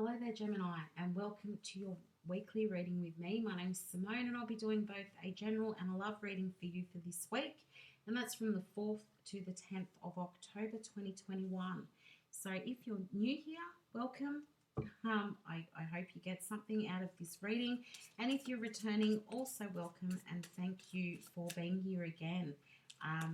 Hello there, Gemini, and welcome to your weekly reading with me. My name's Simone, and I'll be doing both a general and a love reading for you for this week, and that's from the 4th to the 10th of October 2021. So, if you're new here, welcome. I hope you get something out of this reading, and if you're returning, also welcome and thank you for being here again. I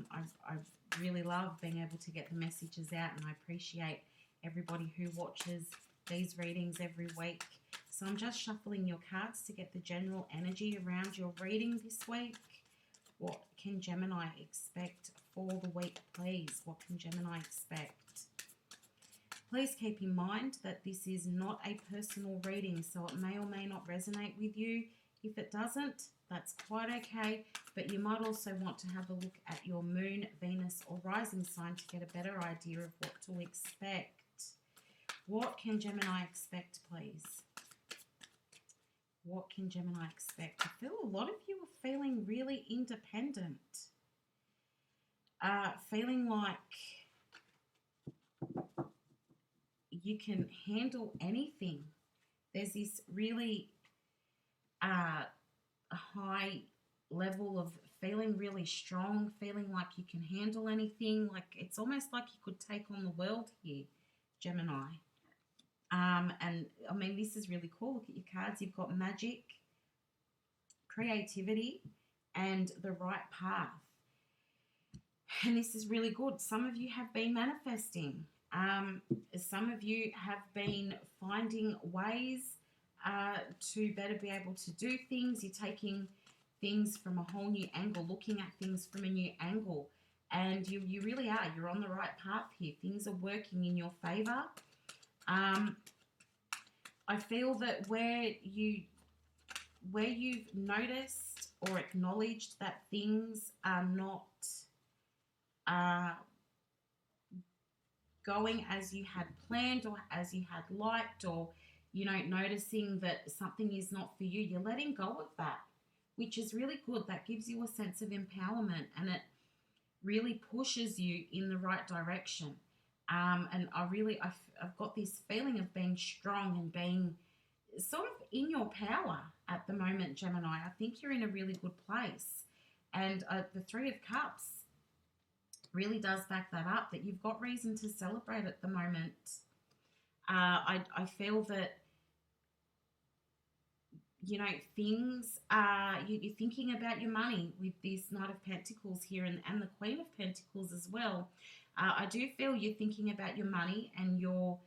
really love being able to get the messages out, and I appreciate everybody who watches these readings every week. So I'm just shuffling your cards to get the general energy around your reading this week. What can Gemini expect for the week, please? What can Gemini expect? Please keep in mind that this is not a personal reading, so it may or may not resonate with you. If it doesn't, that's quite okay, but you might also want to have a look at your moon, Venus, or rising sign to get a better idea of what to expect. What can Gemini expect, please? What can Gemini expect? I feel a lot of you are feeling really independent. Feeling like you can handle anything. There's this really high level of feeling really strong, feeling like you can handle anything. Like it's almost like you could take on the world here, Gemini. And I mean, this is really cool. Look at your cards. You've got magic, creativity, and the right path. And this is really good. Some of you have been manifesting. Some of you have been finding ways to better be able to do things. You're taking things from a whole new angle, looking at things from a new angle. And you really are. You're on the right path here. Things are working in your favor. I feel that where you've noticed or acknowledged that things are not going as you had planned or as you had liked, or noticing that something is not for you, you're letting go of that, which is really good. That gives you a sense of empowerment, and it really pushes you in the right direction. And I've got this feeling of being strong and being sort of in your power at the moment, Gemini. I think you're in a really good place. And the Three of Cups really does back that up, that you've got reason to celebrate at the moment. I feel that, things, you're thinking about your money with this Knight of Pentacles here and the Queen of Pentacles as well. I do feel you're thinking about your money, and you're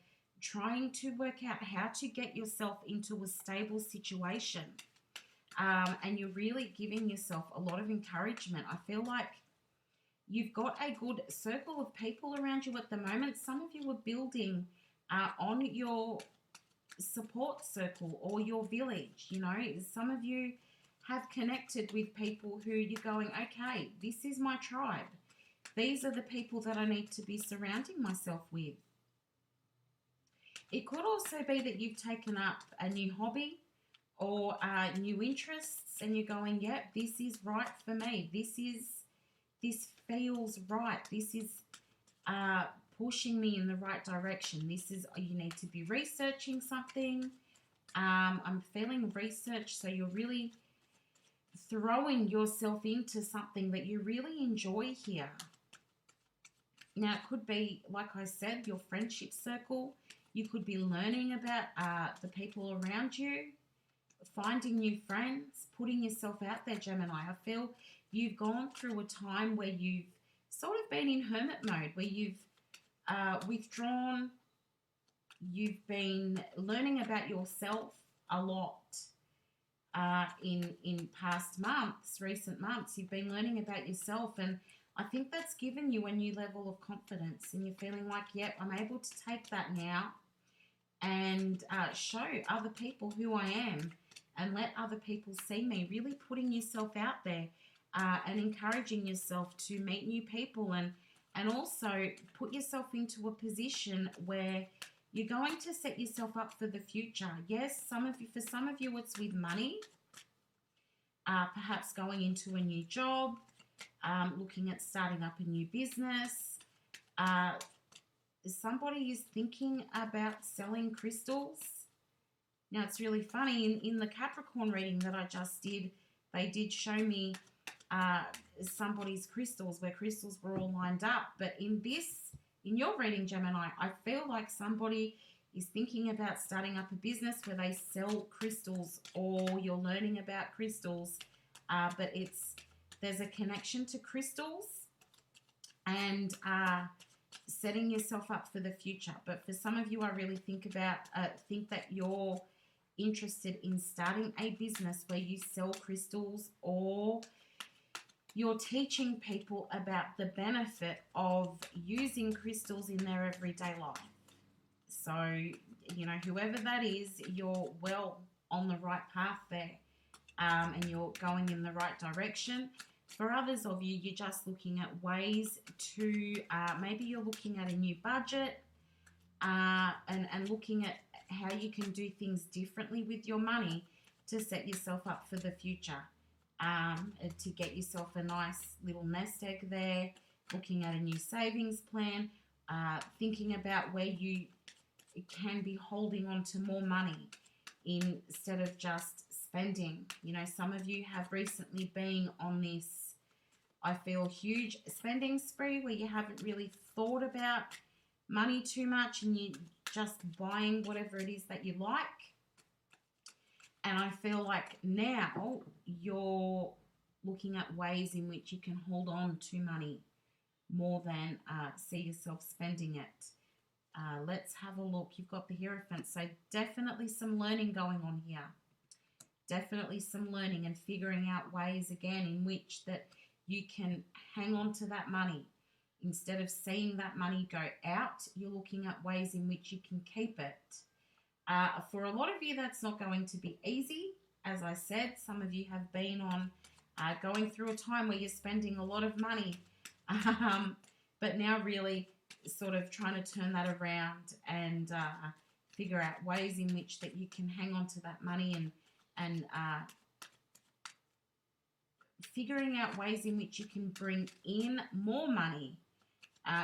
trying to work out how to get yourself into a stable situation. And you're really giving yourself a lot of encouragement. I feel like you've got a good circle of people around you at the moment. Some of you are building on your support circle or your village. Some of you have connected with people who you're going, okay, this is my tribe. These are the people that I need to be surrounding myself with. It could also be that you've taken up a new hobby or new interests, and you're going, yep, this is right for me. This feels right. This is pushing me in the right direction. You need to be researching something. I'm feeling research, so you're really throwing yourself into something that you really enjoy here. Now, it could be, like I said, your friendship circle. You could be learning about the people around you, finding new friends, putting yourself out there, Gemini. I feel you've gone through a time where you've sort of been in hermit mode, where you've withdrawn. You've been learning about yourself a lot in past months, recent months. You've been learning about yourself, and I think that's given you a new level of confidence, and you're feeling like, yep, I'm able to take that now and show other people who I am and let other people see me, really putting yourself out there and encouraging yourself to meet new people, and also put yourself into a position where you're going to set yourself up for the future. Yes, for some of you, it's with money, perhaps going into a new job, looking at starting up a new business. Somebody is thinking about selling crystals. Now, it's really funny, in the Capricorn reading that I just did, they did show me somebody's crystals, where crystals were all lined up. But in your reading, Gemini, I feel like somebody is thinking about starting up a business where they sell crystals, or you're learning about crystals, but there's a connection to crystals and setting yourself up for the future. But for some of you, I really think that you're interested in starting a business where you sell crystals, or you're teaching people about the benefit of using crystals in their everyday life. So, whoever that is, you're well on the right path there, and you're going in the right direction. For others of you, you're just looking at ways to, maybe you're looking at a new budget, and looking at how you can do things differently with your money to set yourself up for the future, to get yourself a nice little nest egg there, looking at a new savings plan, thinking about where you can be holding on to more money instead of just spending. Some of you have recently been on this, I feel, huge spending spree where you haven't really thought about money too much, and you just buying whatever it is that you like. And I feel like now you're looking at ways in which you can hold on to money more than see yourself spending it. Let's have a look. You've got the Hierophant, so definitely some learning going on here. Definitely some learning and figuring out ways again in which that you can hang on to that money. Instead of seeing that money go out, you're looking at ways in which you can keep it. For a lot of you, that's not going to be easy. As I said, some of you have been on going through a time where you're spending a lot of money, but now really sort of trying to turn that around and figure out ways in which that you can hang on to that money, and figuring out ways in which you can bring in more money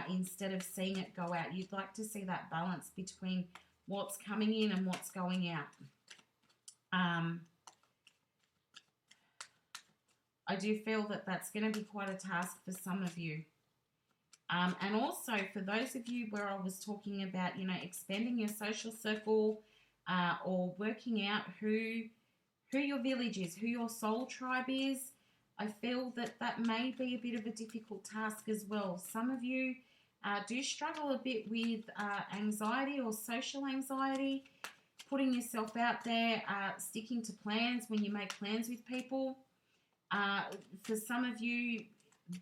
instead of seeing it go out. You'd like to see that balance between what's coming in and what's going out. I do feel that that's going to be quite a task for some of you. And also for those of you where I was talking about, expanding your social circle, or working out who your village is, who your soul tribe is, I feel that may be a bit of a difficult task as well. Some of you do struggle a bit with anxiety or social anxiety, putting yourself out there, sticking to plans when you make plans with people. For some of you,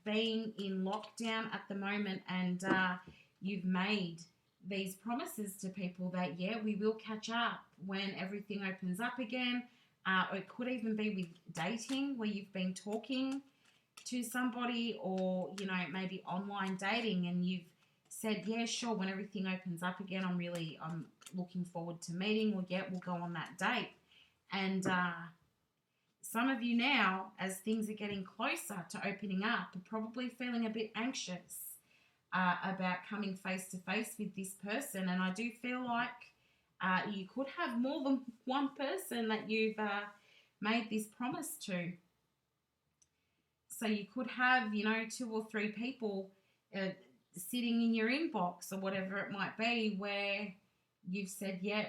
being in lockdown at the moment, and you've made these promises to people that, yeah, we will catch up when everything opens up again. It could even be with dating, where you've been talking to somebody, or, maybe online dating, and you've said, yeah, sure, when everything opens up again, I'm looking forward to meeting, or yeah, we'll go on that date. And some of you now, as things are getting closer to opening up, are probably feeling a bit anxious about coming face to face with this person. And I do feel like you could have more than one person that you've made this promise to. So you could have, 2 or 3 people sitting in your inbox, or whatever it might be, where you've said, yeah,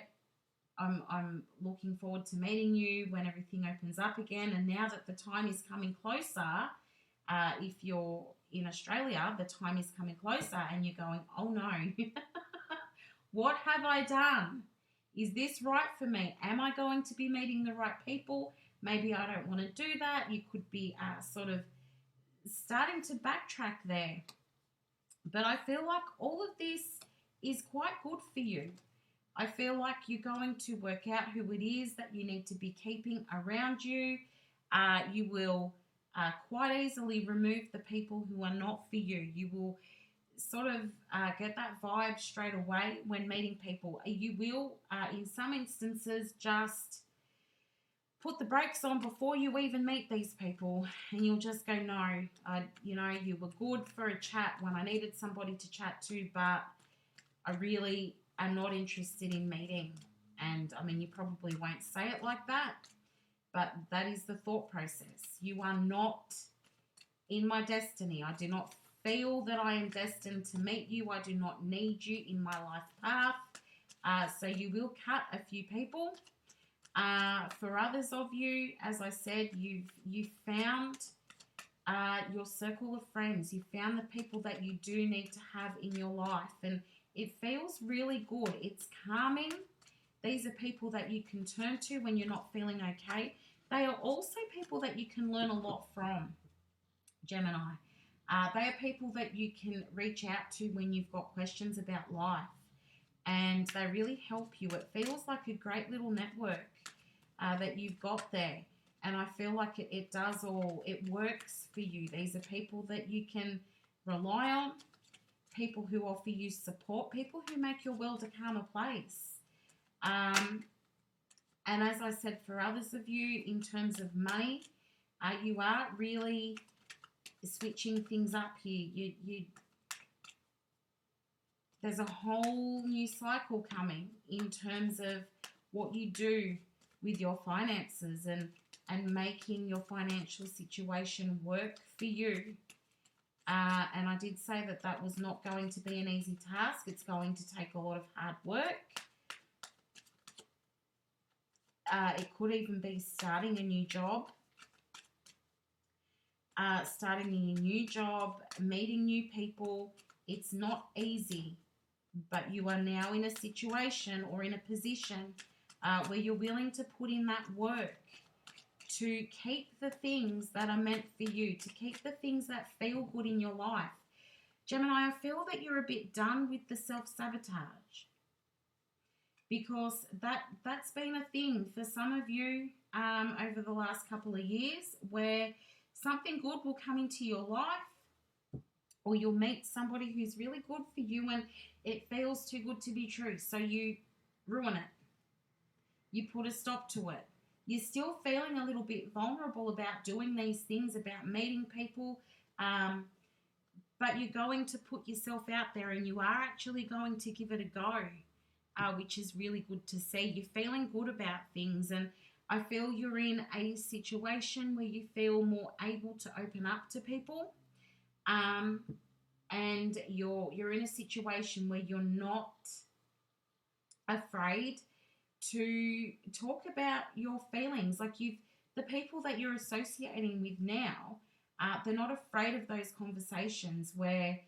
I'm looking forward to meeting you when everything opens up again. And now that the time is coming closer, if you're in Australia, the time is coming closer, and you're going, oh no, what have I done? Is this right for me? Am I going to be meeting the right people? Maybe I don't want to do that. You could be sort of starting to backtrack there. But I feel like all of this is quite good for you. I feel like you're going to work out who it is that you need to be keeping around you. You will quite easily remove the people who are not for you. You will sort of get that vibe straight away when meeting people. You will, in some instances, just put the brakes on before you even meet these people, and you'll just go, no, you were good for a chat when I needed somebody to chat to, but I really am not interested in meeting. And I mean, you probably won't say it like that, but that is the thought process. You are not in my destiny. I do not feel that I am destined to meet you. I do not need you in my life path. So you will cut a few people. For others of you, as I said, you've found your circle of friends. You found the people that you do need to have in your life, and it feels really good. It's calming. These are people that you can turn to when you're not feeling okay. They are also people that you can learn a lot from, Gemini. They are people that you can reach out to when you've got questions about life, and they really help you. It feels like a great little network that you've got there, and I feel like it does all, it works for you. These are people that you can rely on, people who offer you support, people who make your world a calmer place. And as I said, for others of you, in terms of money, you are really switching things up here. There's a whole new cycle coming in terms of what you do with your finances and making your financial situation work for you. And I did say that that was not going to be an easy task. It's going to take a lot of hard work. It could even be starting a new job. Meeting new people. It's not easy, but you are now in a situation or in a position where you're willing to put in that work to keep the things that are meant for you, to keep the things that feel good in your life. Gemini, I feel that you're a bit done with the self-sabotage, because that's been a thing for some of you over the last couple of years, where something good will come into your life, or you'll meet somebody who's really good for you and it feels too good to be true, so you ruin it. You put a stop to it. You're still feeling a little bit vulnerable about doing these things, about meeting people, but you're going to put yourself out there and you are actually going to give it a go, which is really good to see. You're feeling good about things, and I feel you're in a situation where you feel more able to open up to people, and you're in a situation where you're not afraid to talk about your feelings. Like, the people that you're associating with now, they're not afraid of those conversations where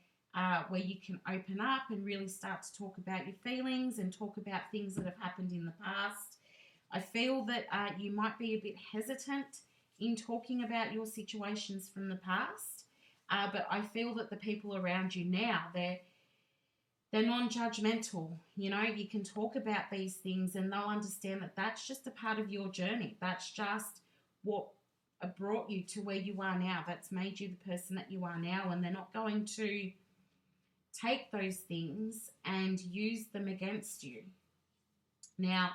you can open up and really start to talk about your feelings and talk about things that have happened in the past. I feel that you might be a bit hesitant in talking about your situations from the past, but I feel that the people around you now, they're non-judgmental. You know, you can talk about these things and they'll understand that that's just a part of your journey. That's just what brought you to where you are now. That's made you the person that you are now, and they're not going to take those things and use them against you. Now,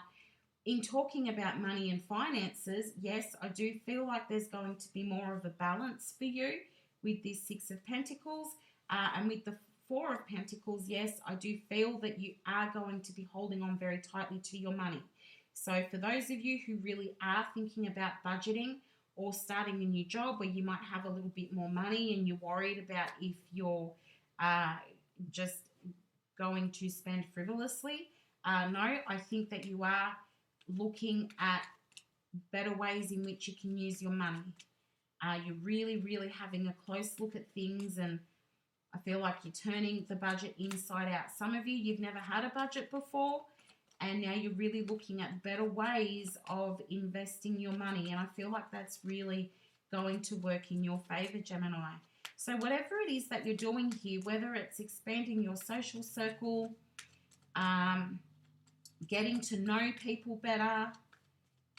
in talking about money and finances, yes, I do feel like there's going to be more of a balance for you with this Six of Pentacles, and with the Four of Pentacles. Yes, I do feel that you are going to be holding on very tightly to your money. So for those of you who really are thinking about budgeting or starting a new job where you might have a little bit more money and you're worried about if you're just going to spend frivolously, no, I think that you are looking at better ways in which you can use your money. You're really, really having a close look at things, and I feel like you're turning the budget inside out. Some of you, you've never had a budget before, and now you're really looking at better ways of investing your money, and I feel like that's really going to work in your favor, Gemini. So whatever it is that you're doing here, whether it's expanding your social circle, getting to know people better,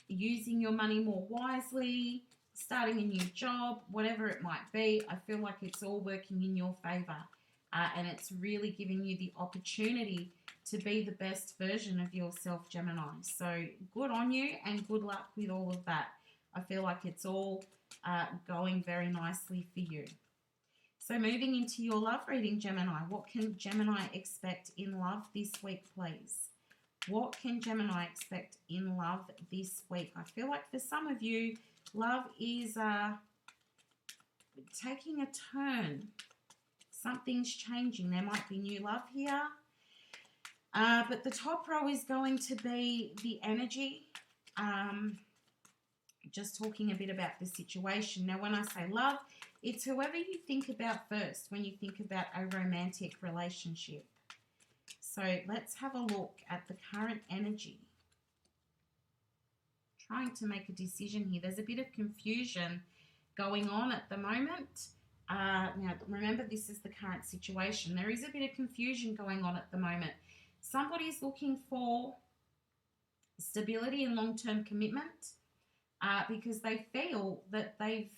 using your money more wisely, starting a new job, whatever it might be, I feel like it's all working in your favor, and it's really giving you the opportunity to be the best version of yourself, Gemini. So good on you, and good luck with all of that. I feel like it's all going very nicely for you. So moving into your love reading, Gemini, what can Gemini expect in love this week, please? What can Gemini expect in love this week? I feel like for some of you, love is taking a turn. Something's changing. There might be new love here. But the top row is going to be the energy. Just talking a bit about the situation. Now, when I say love, it's whoever you think about first when you think about a romantic relationship. So let's have a look at the current energy. Trying to make a decision here. There's a bit of confusion going on at the moment. Now, remember, this is the current situation. There is a bit of confusion going on at the moment. Somebody's looking for stability and long-term commitment because they feel that they've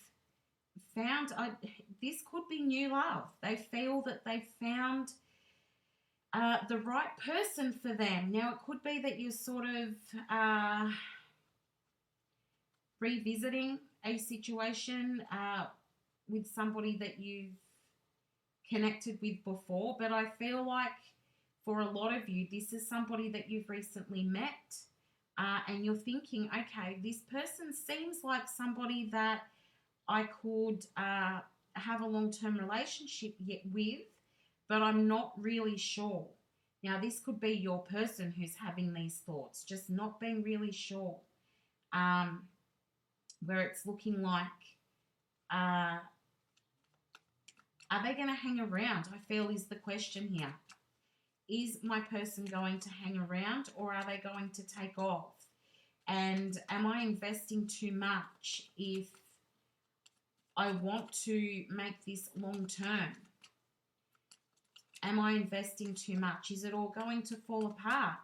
found, this could be new love. They feel that they've found the right person for them. Now, it could be that you're sort of revisiting a situation with somebody that you've connected with before, but I feel like for a lot of you, this is somebody that you've recently met and you're thinking, okay, this person seems like somebody that I could have a long-term relationship with, but I'm not really sure. Now, this could be your person who's having these thoughts, just not being really sure, where it's looking like, are they going to hang around? I feel is the question here. Is my person going to hang around, or are they going to take off? And am I investing too much if I want to make this long term? Am I investing too much? Is it all going to fall apart?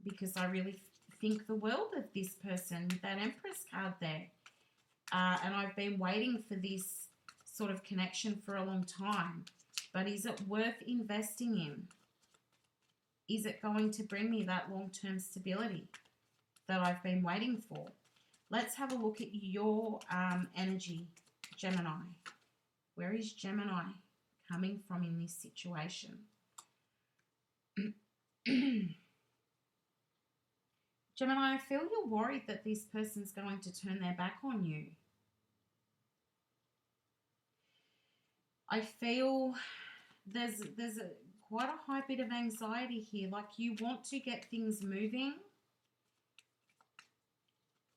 Because I really think the world of this person with that Empress card there. And I've been waiting for this sort of connection for a long time. But is it worth investing in? Is it going to bring me that long-term stability that I've been waiting for? Let's have a look at your energy, Gemini. Where is Gemini coming from in this situation? Gemini, I feel you're worried that this person's going to turn their back on you. I feel there's quite a high bit of anxiety here. Like you want to get things moving.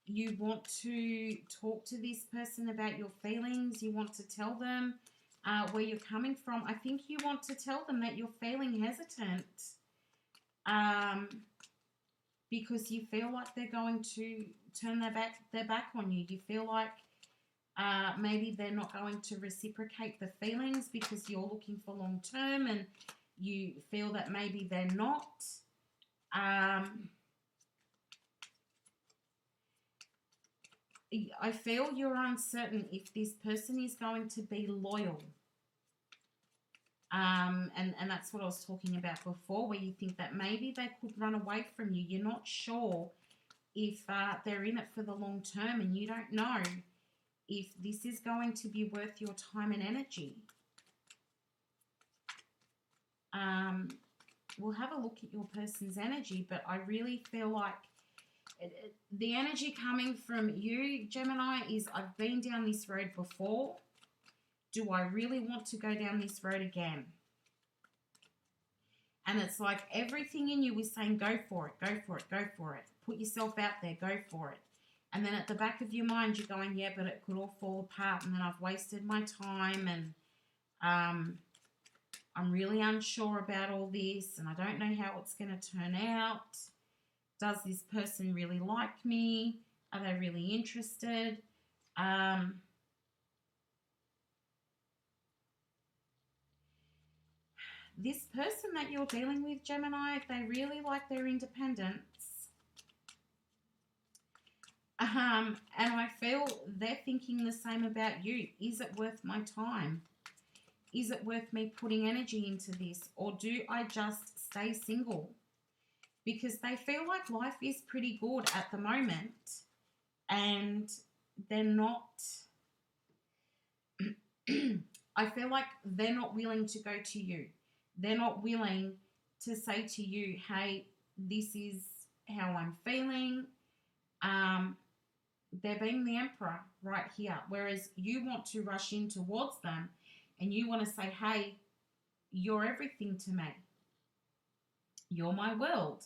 You want to talk to this person about your feelings. You want to tell them where you're coming from. I think you want to tell them that you're feeling hesitant because you feel like they're going to turn their back on you. You feel like maybe they're not going to reciprocate the feelings because you're looking for long term, and you feel that maybe they're not. I feel you're uncertain if this person is going to be loyal. And that's what I was talking about before, where you think that maybe they could run away from you. You're not sure if they're in it for the long term, and you don't know if this is going to be worth your time and energy. We'll have a look at your person's energy, but I really feel like the energy coming from you, Gemini, is I've been down this road before. Do I really want to go down this road again? And it's like everything in you is saying, go for it, go for it, go for it. Put yourself out there, go for it. And then at the back of your mind, you're going, yeah, but it could all fall apart, and then I've wasted my time, and I'm really unsure about all this, and I don't know how it's going to turn out. Does this person really like me? Are they really interested? This person that you're dealing with, Gemini, they really like their independence. And I feel they're thinking the same about you. Is it worth my time? Is it worth me putting energy into this? Or do I just stay single? Because they feel like life is pretty good at the moment, and they're not... I feel like they're not willing to go to you. They're not willing to say to you, hey, this is how I'm feeling. They're being the emperor right here, whereas you want to rush in towards them and you want to say, hey, you're everything to me. You're my world.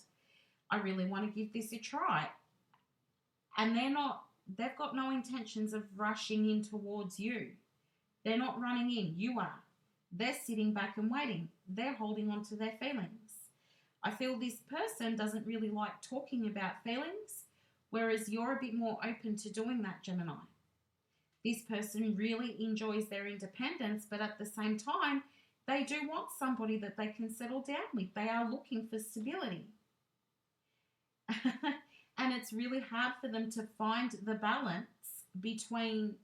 I really want to give this a try. And they've got no intentions of rushing in towards you. They're not running in. You are. They're sitting back and waiting. They're holding on to their feelings. I feel this person doesn't really like talking about feelings, whereas you're a bit more open to doing that, Gemini. This person really enjoys their independence, but at the same time, they do want somebody that they can settle down with. They are looking for stability. And it's really hard for them to find the balance between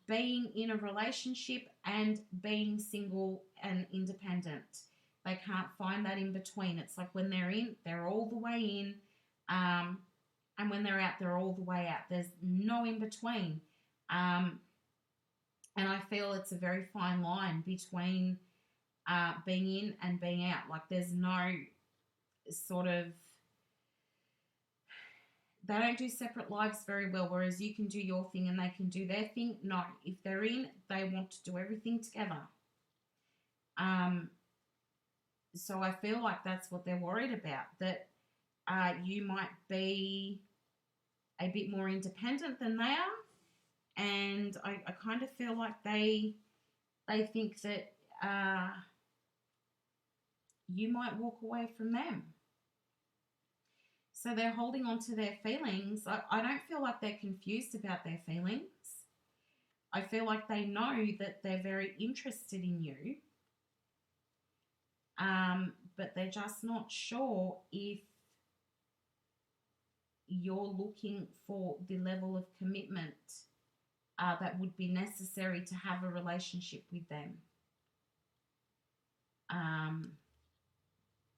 being in a relationship and being single and independent. They can't find that in between. It's like when they're in, they're all the way in. And when they're out, they're all the way out. There's no in between. And I feel it's a very fine line between being in and being out. Like there's no sort of, they don't do separate lives very well, whereas you can do your thing and they can do their thing. No, if they're in, they want to do everything together. So I feel like that's what they're worried about, that you might be a bit more independent than they are. And I kind of feel like they think that you might walk away from them. So they're holding on to their feelings. I don't feel like they're confused about their feelings. I feel like they know that they're very interested in you. But they're just not sure if you're looking for the level of commitment that would be necessary to have a relationship with them.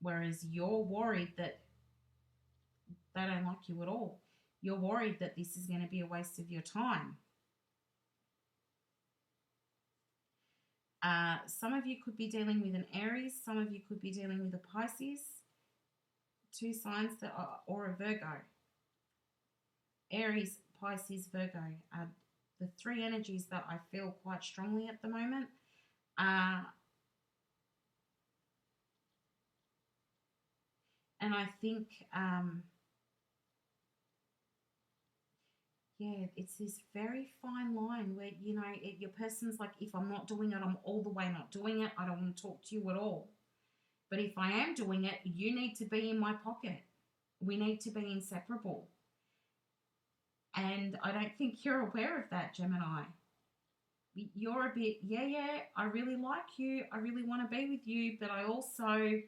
Whereas you're worried that they don't like you at all. You're worried that this is going to be a waste of your time. Some of you could be dealing with an Aries. Some of you could be dealing with a Pisces. 2 signs that are, or a Virgo. Aries, Pisces, Virgo are the 3 energies that I feel quite strongly at the moment. And I think, yeah, it's this very fine line where, you know, your person's like, if I'm not doing it, I'm all the way not doing it. I don't want to talk to you at all. But if I am doing it, you need to be in my pocket. We need to be inseparable. And I don't think you're aware of that, Gemini. You're a bit, yeah, I really like you. I really want to be with you, but I also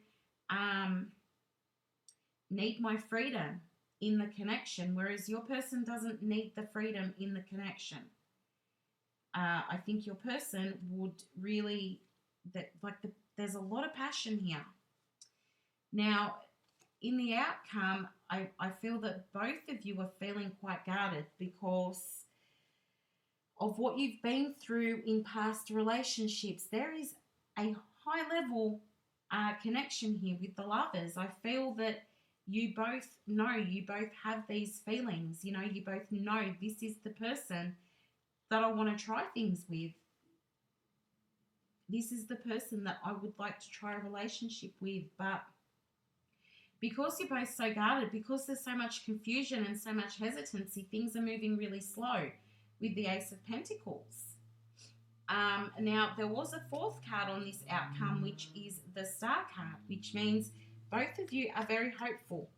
need my freedom in the connection, whereas your person doesn't need the freedom in the connection. I think your person would really, there's a lot of passion here. Now, in the outcome, I feel that both of you are feeling quite guarded because of what you've been through in past relationships. There is a high level connection here with the lovers. I feel that you both know, you both have these feelings. You know, you both know this is the person that I want to try things with. This is the person that I would like to try a relationship with. But because you're both so guarded, because there's so much confusion and so much hesitancy, things are moving really slow with the Ace of Pentacles. Now, there was a 4th card on this outcome, which is the Star card, which means both of you are very hopeful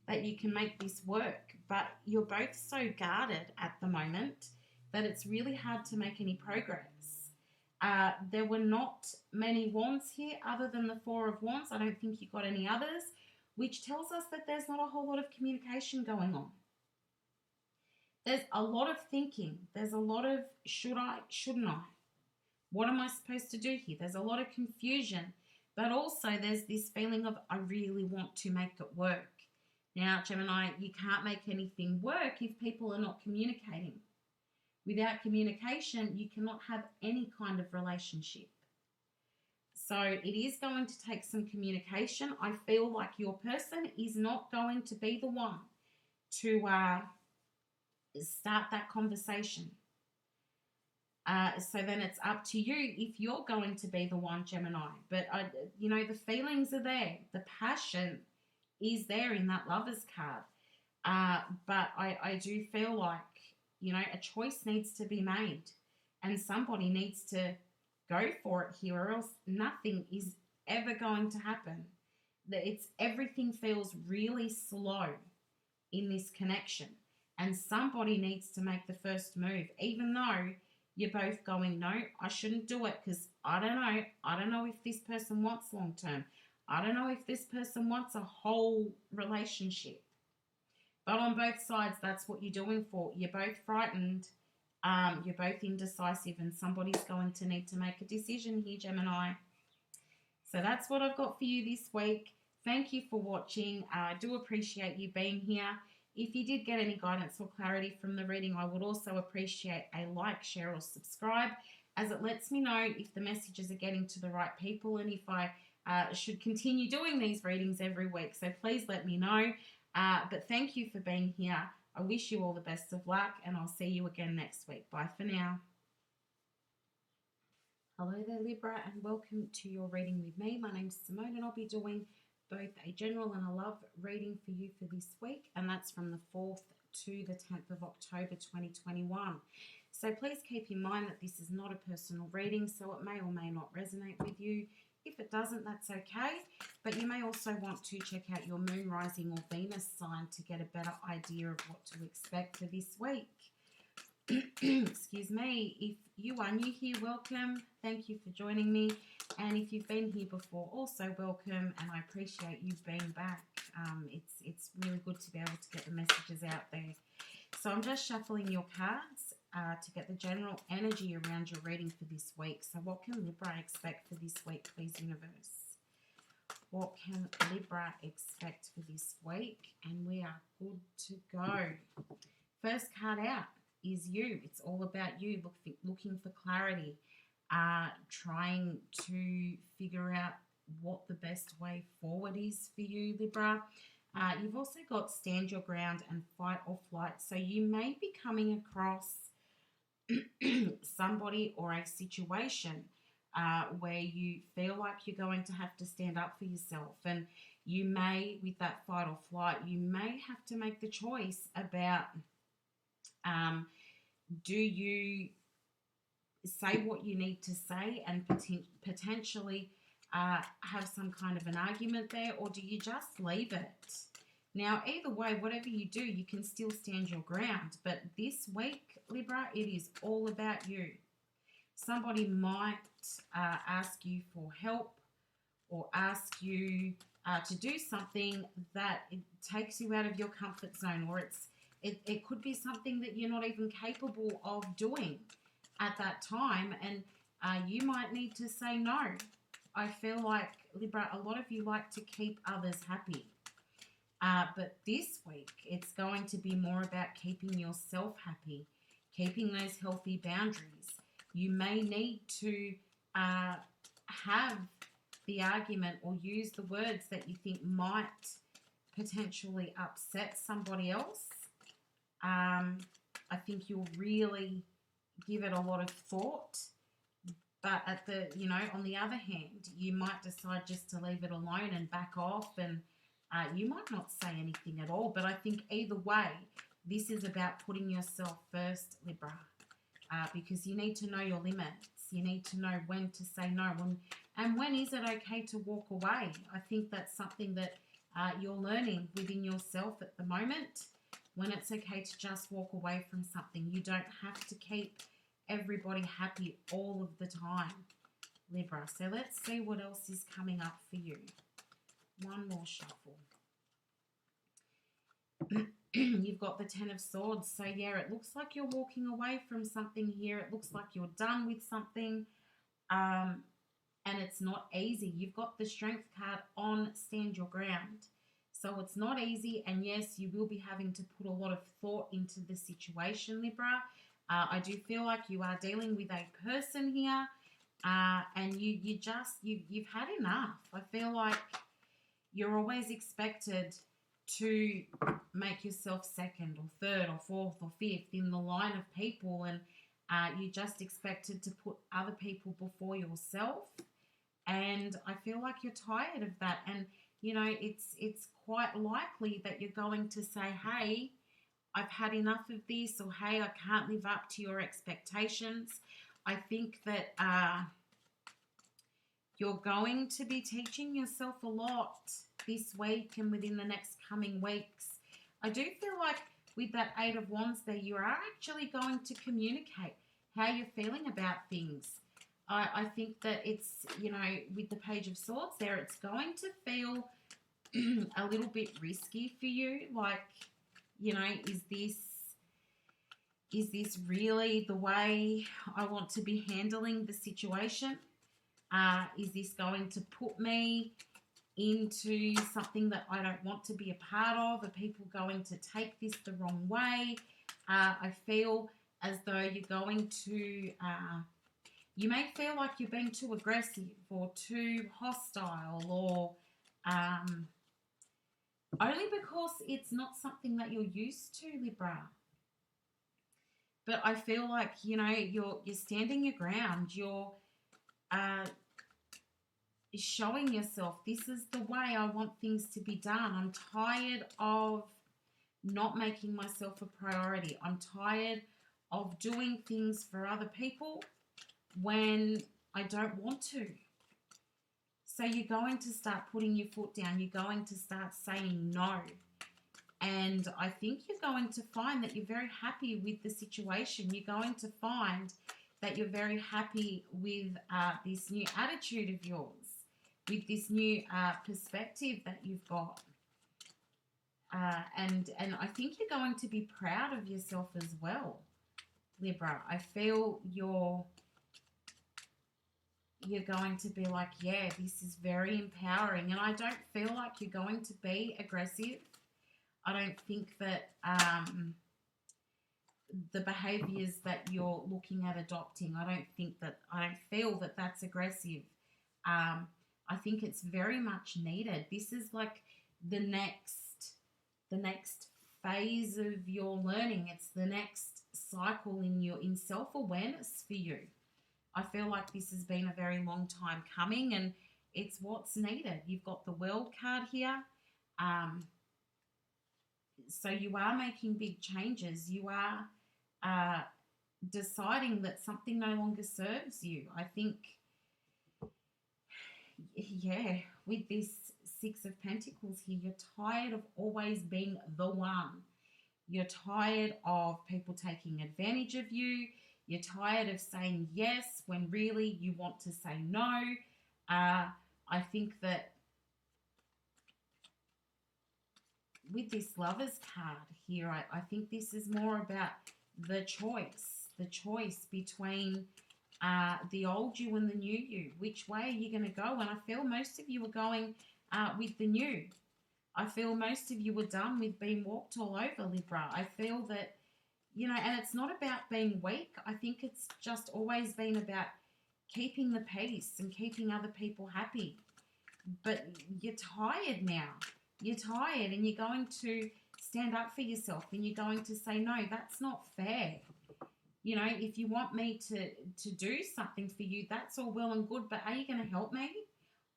that you can make this work, but you're both so guarded at the moment that it's really hard to make any progress. There were not many wands here other than the 4 of Wands. I don't think you got any others, which tells us that there's not a whole lot of communication going on. There's a lot of thinking. There's a lot of should I, shouldn't I? What am I supposed to do here? There's a lot of confusion, but also there's this feeling of I really want to make it work. Now, Gemini, you can't make anything work if people are not communicating. Without communication, you cannot have any kind of relationship. So it is going to take some communication. I feel like your person is not going to be the one to start that conversation. So then it's up to you if you're going to be the one, Gemini. But, the feelings are there. The passion is there in that Lover's card. But I do feel like, a choice needs to be made. And somebody needs to go for it here, or else nothing is ever going to happen. Everything feels really slow in this connection. And somebody needs to make the first move, even though you're both going, no, I shouldn't do it because I don't know. I don't know if this person wants long term. I don't know if this person wants a whole relationship. But on both sides, that's what you're doing for. You're both frightened. You're both indecisive, and somebody's going to need to make a decision here, Gemini. So that's what I've got for you this week. Thank you for watching. I do appreciate you being here. If you did get any guidance or clarity from the reading, I would also appreciate a like, share, or subscribe, as it lets me know if the messages are getting to the right people and if I should continue doing these readings every week. So please let me know. But thank you for being here. I wish you all the best of luck, and I'll see you again next week. Bye for now. Hello there, Libra, and welcome to your reading with me. My name's Simone, and I'll be doing both a general and a love reading for you for this week, and that's from the 4th to the 10th of October 2021. So please keep in mind that this is not a personal reading, so it may or may not resonate with you. If it doesn't, that's okay, but you may also want to check out your moon, rising, or Venus sign to get a better idea of what to expect for this week. Excuse me. If you are new here, welcome. Thank you for joining me. And if you've been here before, also welcome, and I appreciate you being back. It's really good to be able to get the messages out there. So I'm just shuffling your cards to get the general energy around your reading for this week. So what can Libra expect for this week, please, universe? What can Libra expect for this week? And we are good to go. First card out is you. It's all about you, looking for clarity, trying to figure out what the best way forward is for you, Libra. You've also got stand your ground and fight or flight. So you may be coming across somebody or a situation where you feel like you're going to have to stand up for yourself. And you may, with that fight or flight, you may have to make the choice about do you say what you need to say and potentially have some kind of an argument there, or do you just leave it? Now, either way, whatever you do, you can still stand your ground. But this week, Libra, it is all about you. Somebody might ask you for help or ask you to do something that it takes you out of your comfort zone, or it could be something that you're not even capable of doing at that time, and you might need to say no. I feel like, Libra, a lot of you like to keep others happy. But this week, it's going to be more about keeping yourself happy, keeping those healthy boundaries. You may need to have the argument or use the words that you think might potentially upset somebody else. I think you'll really give it a lot of thought. But on the other hand, you might decide just to leave it alone and back off, and you might not say anything at all. But I think either way, this is about putting yourself first, Libra, because you need to know your limits. You need to know when to say no, and when is it okay to walk away. I think that's something that you're learning within yourself at the moment, when it's okay to just walk away from something. You don't have to keep everybody happy all of the time, Libra. So let's see what else is coming up for you. One more shuffle. You've got the Ten of Swords. So yeah, it looks like you're walking away from something here. It looks like you're done with something, and it's not easy. You've got the Strength card on stand your ground. So it's not easy, and yes, you will be having to put a lot of thought into the situation, Libra. I do feel like you are dealing with a person here and you've had enough. I feel like you're always expected to make yourself second or third or fourth or fifth in the line of people, and you just expected to put other people before yourself. And I feel like you're tired of that. And it's quite likely that you're going to say, hey, I've had enough of this, or hey, I can't live up to your expectations. I think that you're going to be teaching yourself a lot this week and within the next coming weeks. I do feel like with that Eight of Wands there, you are actually going to communicate how you're feeling about things. I think that it's, with the Page of Swords there, it's going to feel a little bit risky for you. Like, is this really the way I want to be handling the situation? Is this going to put me into something that I don't want to be a part of? Are people going to take this the wrong way? I feel as though you're going to, you may feel like you're being too aggressive or too hostile, or only because it's not something that you're used to, Libra. But I feel like, you're standing your ground. You're showing yourself, this is the way I want things to be done. I'm tired of not making myself a priority. I'm tired of doing things for other people when I don't want to. So you're going to start putting your foot down. You're going to start saying no. And I think you're going to find that you're very happy with the situation. You're going to find that you're very happy with this new attitude of yours, with this new perspective that you've got. And I think you're going to be proud of yourself as well, Libra. I feel you're going to be like, yeah, this is very empowering. And I don't feel like you're going to be aggressive. I don't think that the behaviors that you're looking at adopting, I don't feel that that's aggressive. I think it's very much needed. This is like the next phase of your learning. It's the next cycle in self-awareness for you. I feel like this has been a very long time coming, and it's what's needed. You've got the World card here. So you are making big changes. You are deciding that something no longer serves you. I think, yeah, with this Six of Pentacles here, you're tired of always being the one. You're tired of people taking advantage of you. You're tired of saying yes when really you want to say no. I think that with this Lovers card here, I think this is more about the choice between the old you and the new you. Which way are you going to go? And I feel most of you are going with the new. I feel most of you are done with being walked all over, Libra. I feel that, and it's not about being weak. I think it's just always been about keeping the peace and keeping other people happy. But you're tired now. You're tired, and you're going to stand up for yourself, and you're going to say, no, that's not fair. If you want me to do something for you, that's all well and good, but are you going to help me?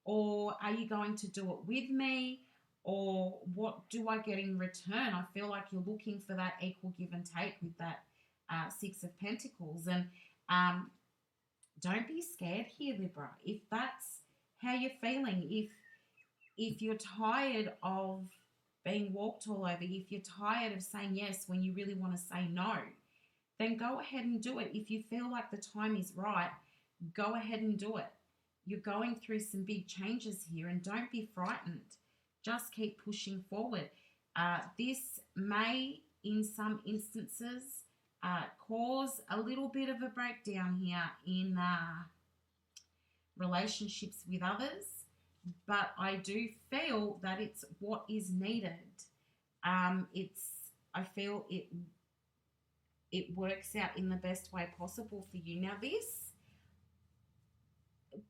Or are you going to do it with me? Or what do I get in return? I feel like you're looking for that equal give and take with that Six of Pentacles. And don't be scared here, Libra. If that's how you're feeling, if you're tired of being walked all over, if you're tired of saying yes when you really want to say no, then go ahead and do it. If you feel like the time is right, go ahead and do it. You're going through some big changes here, and don't be frightened. Just keep pushing forward. This may, in some instances, cause a little bit of a breakdown here in relationships with others, but I do feel that it's what is needed. I feel it works out in the best way possible for you. Now, this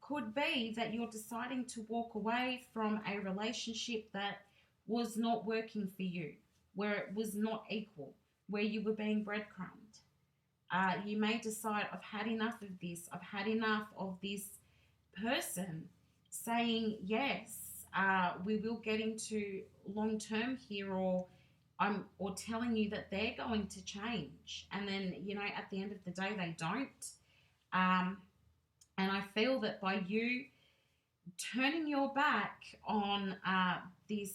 could be that you're deciding to walk away from a relationship that was not working for you, where it was not equal, where you were being breadcrumbed. You may decide, I've had enough of this, I've had enough of this person saying, yes, we will get into long term here, or telling you that they're going to change. And then, at the end of the day, they don't. And I feel that by you turning your back on this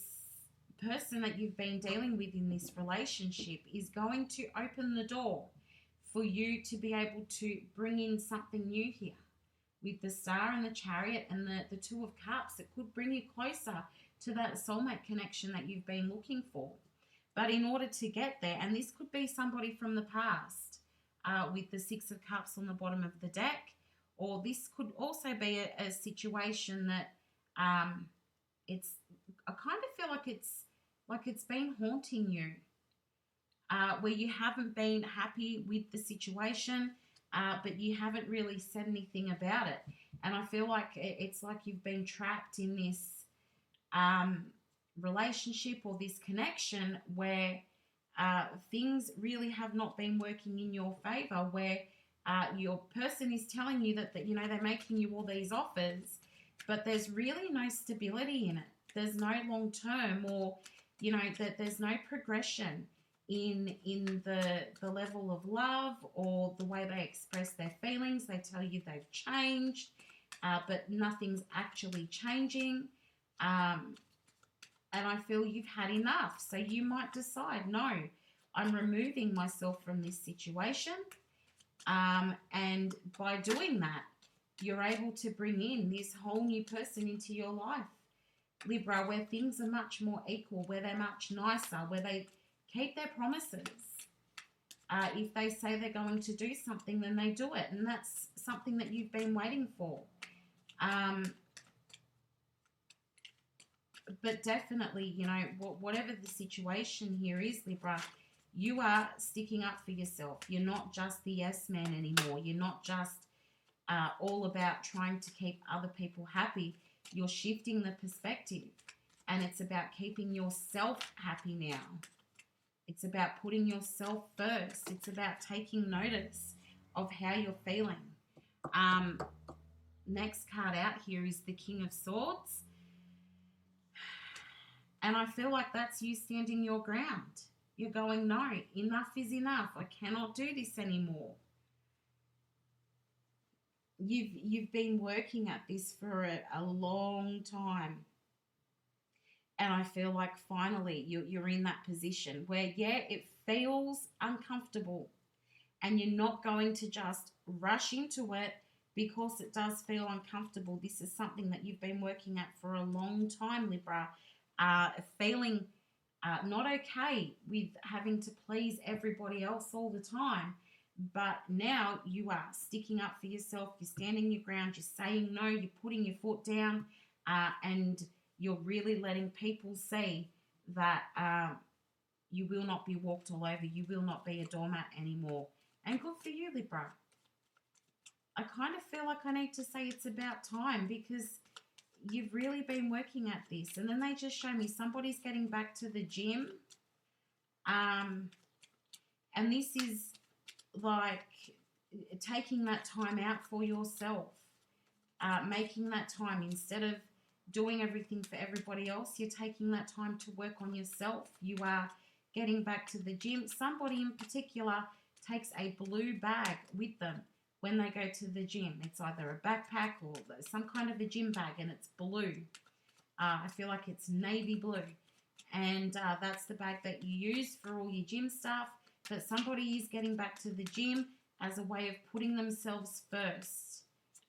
person that you've been dealing with in this relationship is going to open the door for you to be able to bring in something new here. With the Star and the Chariot and the Two of Cups, it could bring you closer to that soulmate connection that you've been looking for. But in order to get there, and this could be somebody from the past with the Six of Cups on the bottom of the deck, or this could also be a situation that it's, I kind of feel like it's been haunting you, where you haven't been happy with the situation, but you haven't really said anything about it. And I feel like it's like you've been trapped in this relationship or this connection where things really have not been working in your favor, where your person is telling you that they're making you all these offers, but there's really no stability in it. There's no long term, or that there's no progression in the level of love or the way they express their feelings. They tell you they've changed, but nothing's actually changing. And I feel you've had enough. So you might decide, no, I'm removing myself from this situation. And by doing that, you're able to bring in this whole new person into your life, Libra, where things are much more equal, where they're much nicer, where they keep their promises. If they say they're going to do something, then they do it. And that's something that you've been waiting for. But definitely, whatever the situation here is, Libra, you are sticking up for yourself. You're not just the yes man anymore. You're not just all about trying to keep other people happy. You're shifting the perspective, and it's about keeping yourself happy now. It's about putting yourself first. It's about taking notice of how you're feeling. Next card out here is the King of Swords. And I feel like that's you standing your ground. You're going, no, enough is enough. I cannot do this anymore. You've been working at this for a long time. And I feel like finally you're in that position where, yeah, it feels uncomfortable. And you're not going to just rush into it because it does feel uncomfortable. This is something that you've been working at for a long time, Libra. Feeling not okay with having to please everybody else all the time. But now you are sticking up for yourself. You're standing your ground. You're saying no. You're putting your foot down. And you're really letting people see that you will not be walked all over. You will not be a doormat anymore. And good for you, Libra. I kind of feel like I need to say it's about time, because you've really been working at this. And then they just show me somebody's getting back to the gym. And this is like taking that time out for yourself. Making that time, instead of doing everything for everybody else, you're taking that time to work on yourself. You are getting back to the gym. Somebody in particular takes a blue bag with them when they go to the gym. It's either a backpack or some kind of a gym bag, and it's blue. I feel like it's navy blue. And that's the bag that you use for all your gym stuff. But somebody is getting back to the gym as a way of putting themselves first,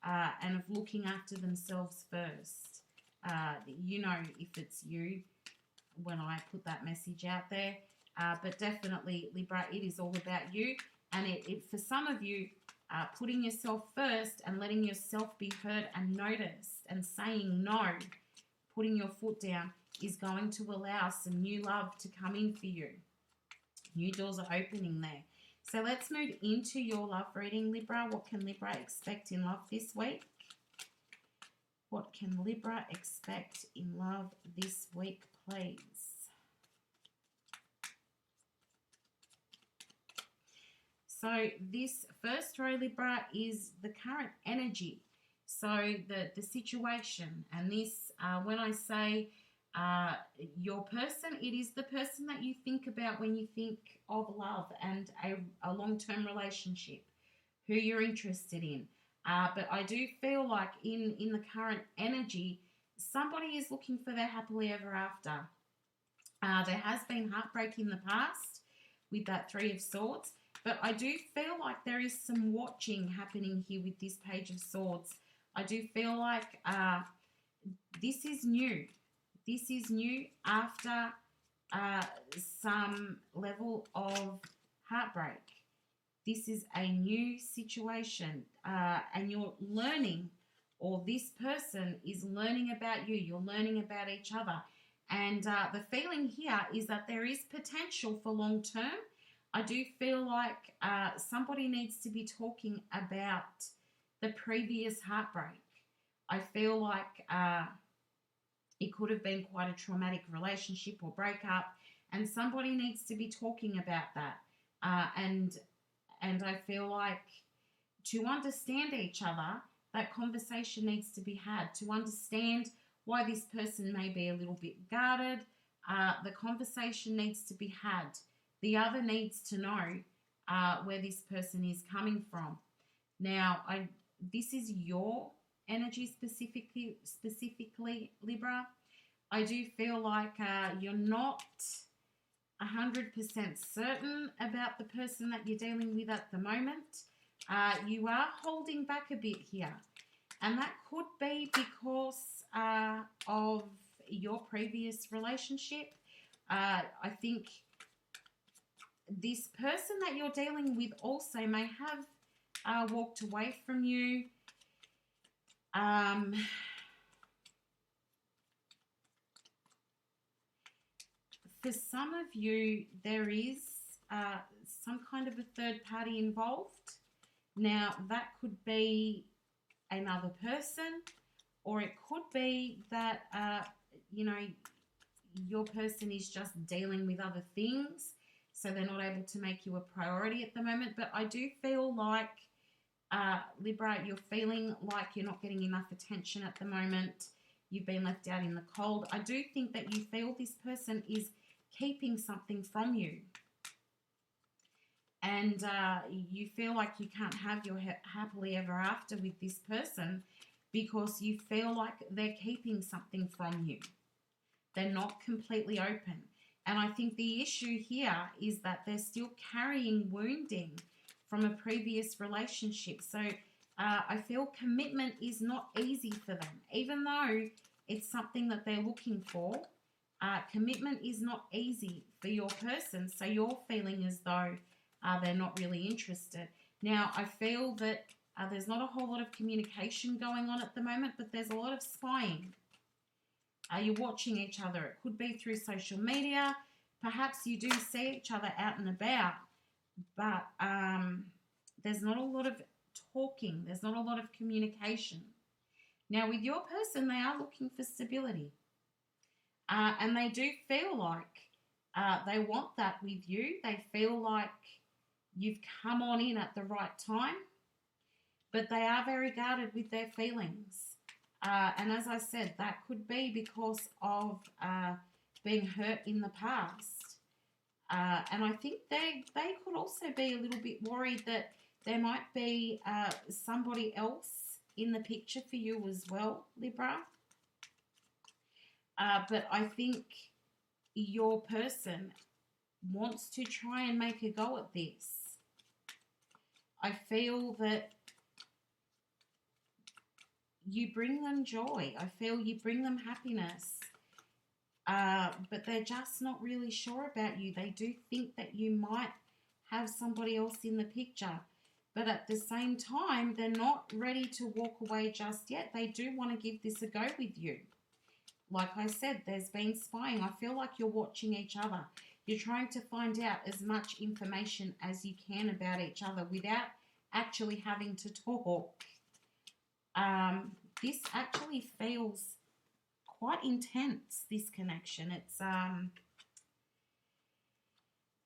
and of looking after themselves first. If it's you when I put that message out there. But definitely, Libra, it is all about you. And it for some of you, putting yourself first and letting yourself be heard and noticed and saying no, putting your foot down, is going to allow some new love to come in for you. New doors are opening there. So let's move into your love reading, Libra. What can Libra expect in love this week? What can Libra expect in love this week, please? So this first row, Libra, is the current energy. So the situation, and this, when I say your person, it is the person that you think about when you think of love and a long-term relationship, who you're interested in. But I do feel like in the current energy, somebody is looking for their happily ever after. There has been heartbreak in the past with that Three of Swords, but I do feel like there is some watching happening here with this Page of Swords. I do feel like this is new. This is new after some level of heartbreak. This is a new situation, and you're learning, or this person is learning about you. You're learning about each other. And the feeling here is that there is potential for long term. I do feel like somebody needs to be talking about the previous heartbreak. I feel like it could have been quite a traumatic relationship or breakup, and somebody needs to be talking about that. And I feel like to understand each other, that conversation needs to be had. To understand why this person may be a little bit guarded, the conversation needs to be had. The other needs to know where this person is coming from. Now, this is your energy specifically, Libra. I do feel like you're not 100% certain about the person that you're dealing with at the moment. You are holding back a bit here, and that could be because of your previous relationship. I think this person that you're dealing with also may have walked away from you. For some of you, there is some kind of a third party involved. Now, that could be another person, or it could be that, your person is just dealing with other things, so they're not able to make you a priority at the moment. But I do feel like, Libra, you're feeling like you're not getting enough attention at the moment. You've been left out in the cold. I do think that you feel this person is keeping something from you. And you feel like you can't have your happily ever after with this person because you feel like they're keeping something from you. They're not completely open. And I think the issue here is that they're still carrying wounding from a previous relationship. So I feel commitment is not easy for them. Even though it's something that they're looking for, commitment is not easy for your person. So you're feeling as though they're not really interested. Now, I feel that there's not a whole lot of communication going on at the moment, but there's a lot of spying. You're watching each other. It could be through social media. Perhaps you do see each other out and about, but there's not a lot of talking. There's not a lot of communication. Now, with your person, they are looking for stability. And they do feel like they want that with you. They feel like you've come on in at the right time, but they are very guarded with their feelings. And as I said, that could be because of being hurt in the past. And I think they could also be a little bit worried that there might be somebody else in the picture for you as well, Libra. But I think your person wants to try and make a go at this. I feel that you bring them joy. I feel you bring them happiness. But they're just not really sure about you. They do think that you might have somebody else in the picture. But at the same time, they're not ready to walk away just yet. They do want to give this a go with you. Like I said, there's been spying. I feel like you're watching each other. You're trying to find out as much information as you can about each other without actually having to talk. this actually feels quite intense, this connection. It's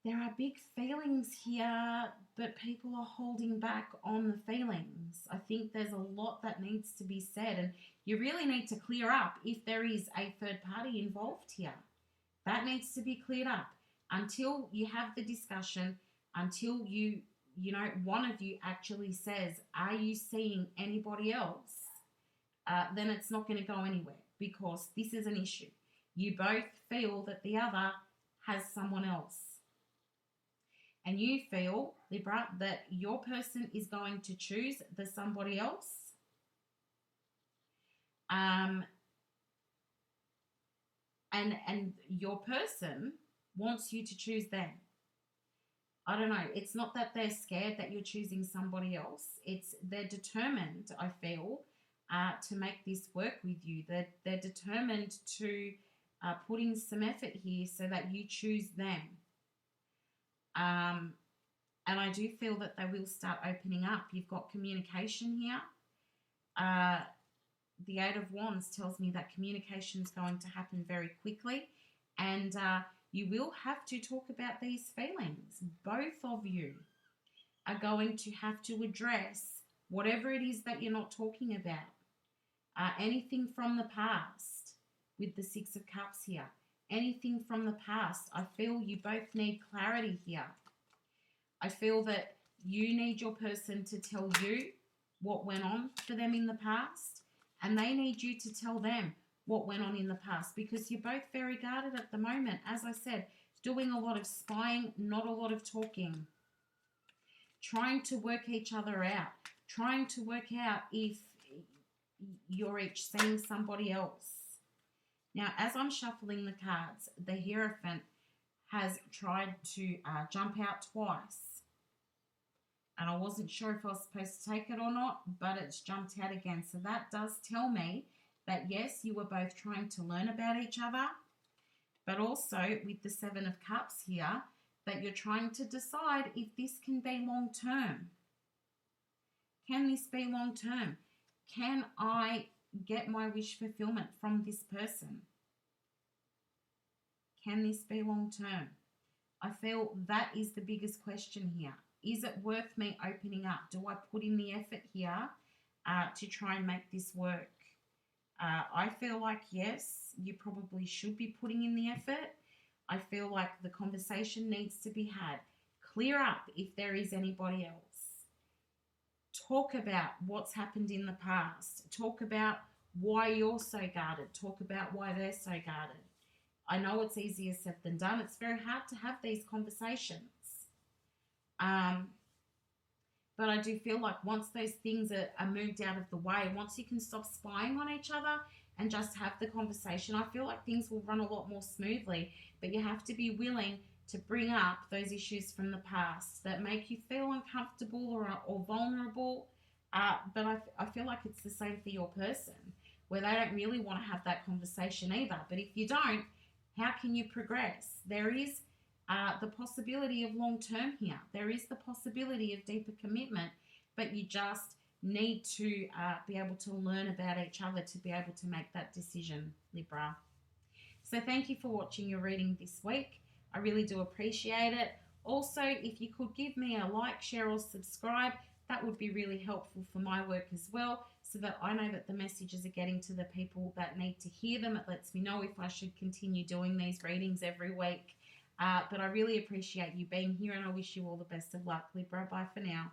there are big feelings here, but people are holding back on the feelings. I think there's a lot that needs to be said, and you really need to clear up if there is a third party involved here. That needs to be cleared up. Until you have the discussion, until you know, one of you actually says, are you seeing anybody else? Then it's not going to go anywhere, because this is an issue. You both feel that the other has someone else. And you feel, Libra, that your person is going to choose the somebody else. And your person wants you to choose them. I don't know. It's not that they're scared that you're choosing somebody else. It's they're determined, I feel, to make this work with you. They're determined to put in some effort here so that you choose them. And I do feel that they will start opening up. You've got communication here. The Eight of Wands tells me that communication is going to happen very quickly, and you will have to talk about these feelings. Both of you are going to have to address whatever it is that you're not talking about. Anything from the past with the Six of Cups here. Anything from the past. I feel you both need clarity here. I feel that you need your person to tell you what went on for them in the past, and they need you to tell them what went on in the past, because you're both very guarded at the moment. As I said, doing a lot of spying, not a lot of talking. Trying to work each other out. Trying to work out if you're each seeing somebody else. Now, as I'm shuffling the cards, the Hierophant has tried to jump out twice. And I wasn't sure if I was supposed to take it or not, but it's jumped out again. So that does tell me that, yes, you were both trying to learn about each other, but also with the Seven of Cups here, that you're trying to decide if this can be long-term. Can this be long-term? Can I get my wish fulfillment from this person? Can this be long-term? I feel that is the biggest question here. Is it worth me opening up? Do I put in the effort here to try and make this work? I feel like, yes, you probably should be putting in the effort. I feel like the conversation needs to be had. Clear up if there is anybody else. Talk about what's happened in the past. Talk about why you're so guarded. Talk about why they're so guarded. I know it's easier said than done. It's very hard to have these conversations. But I do feel like once those things are moved out of the way, once you can stop spying on each other and just have the conversation, I feel like things will run a lot more smoothly. But you have to be willing to bring up those issues from the past that make you feel uncomfortable or vulnerable. But I feel like it's the same for your person, where they don't really want to have that conversation either. But if you don't, how can you progress? There is the possibility of long-term here. There is the possibility of deeper commitment, but you just need to be able to learn about each other to be able to make that decision, Libra. So thank you for watching your reading this week. I really do appreciate it. Also, if you could give me a like, share, or subscribe, that would be really helpful for my work as well, so that I know that the messages are getting to the people that need to hear them. It lets me know if I should continue doing these readings every week. But I really appreciate you being here, and I wish you all the best of luck, Libra. Bye for now.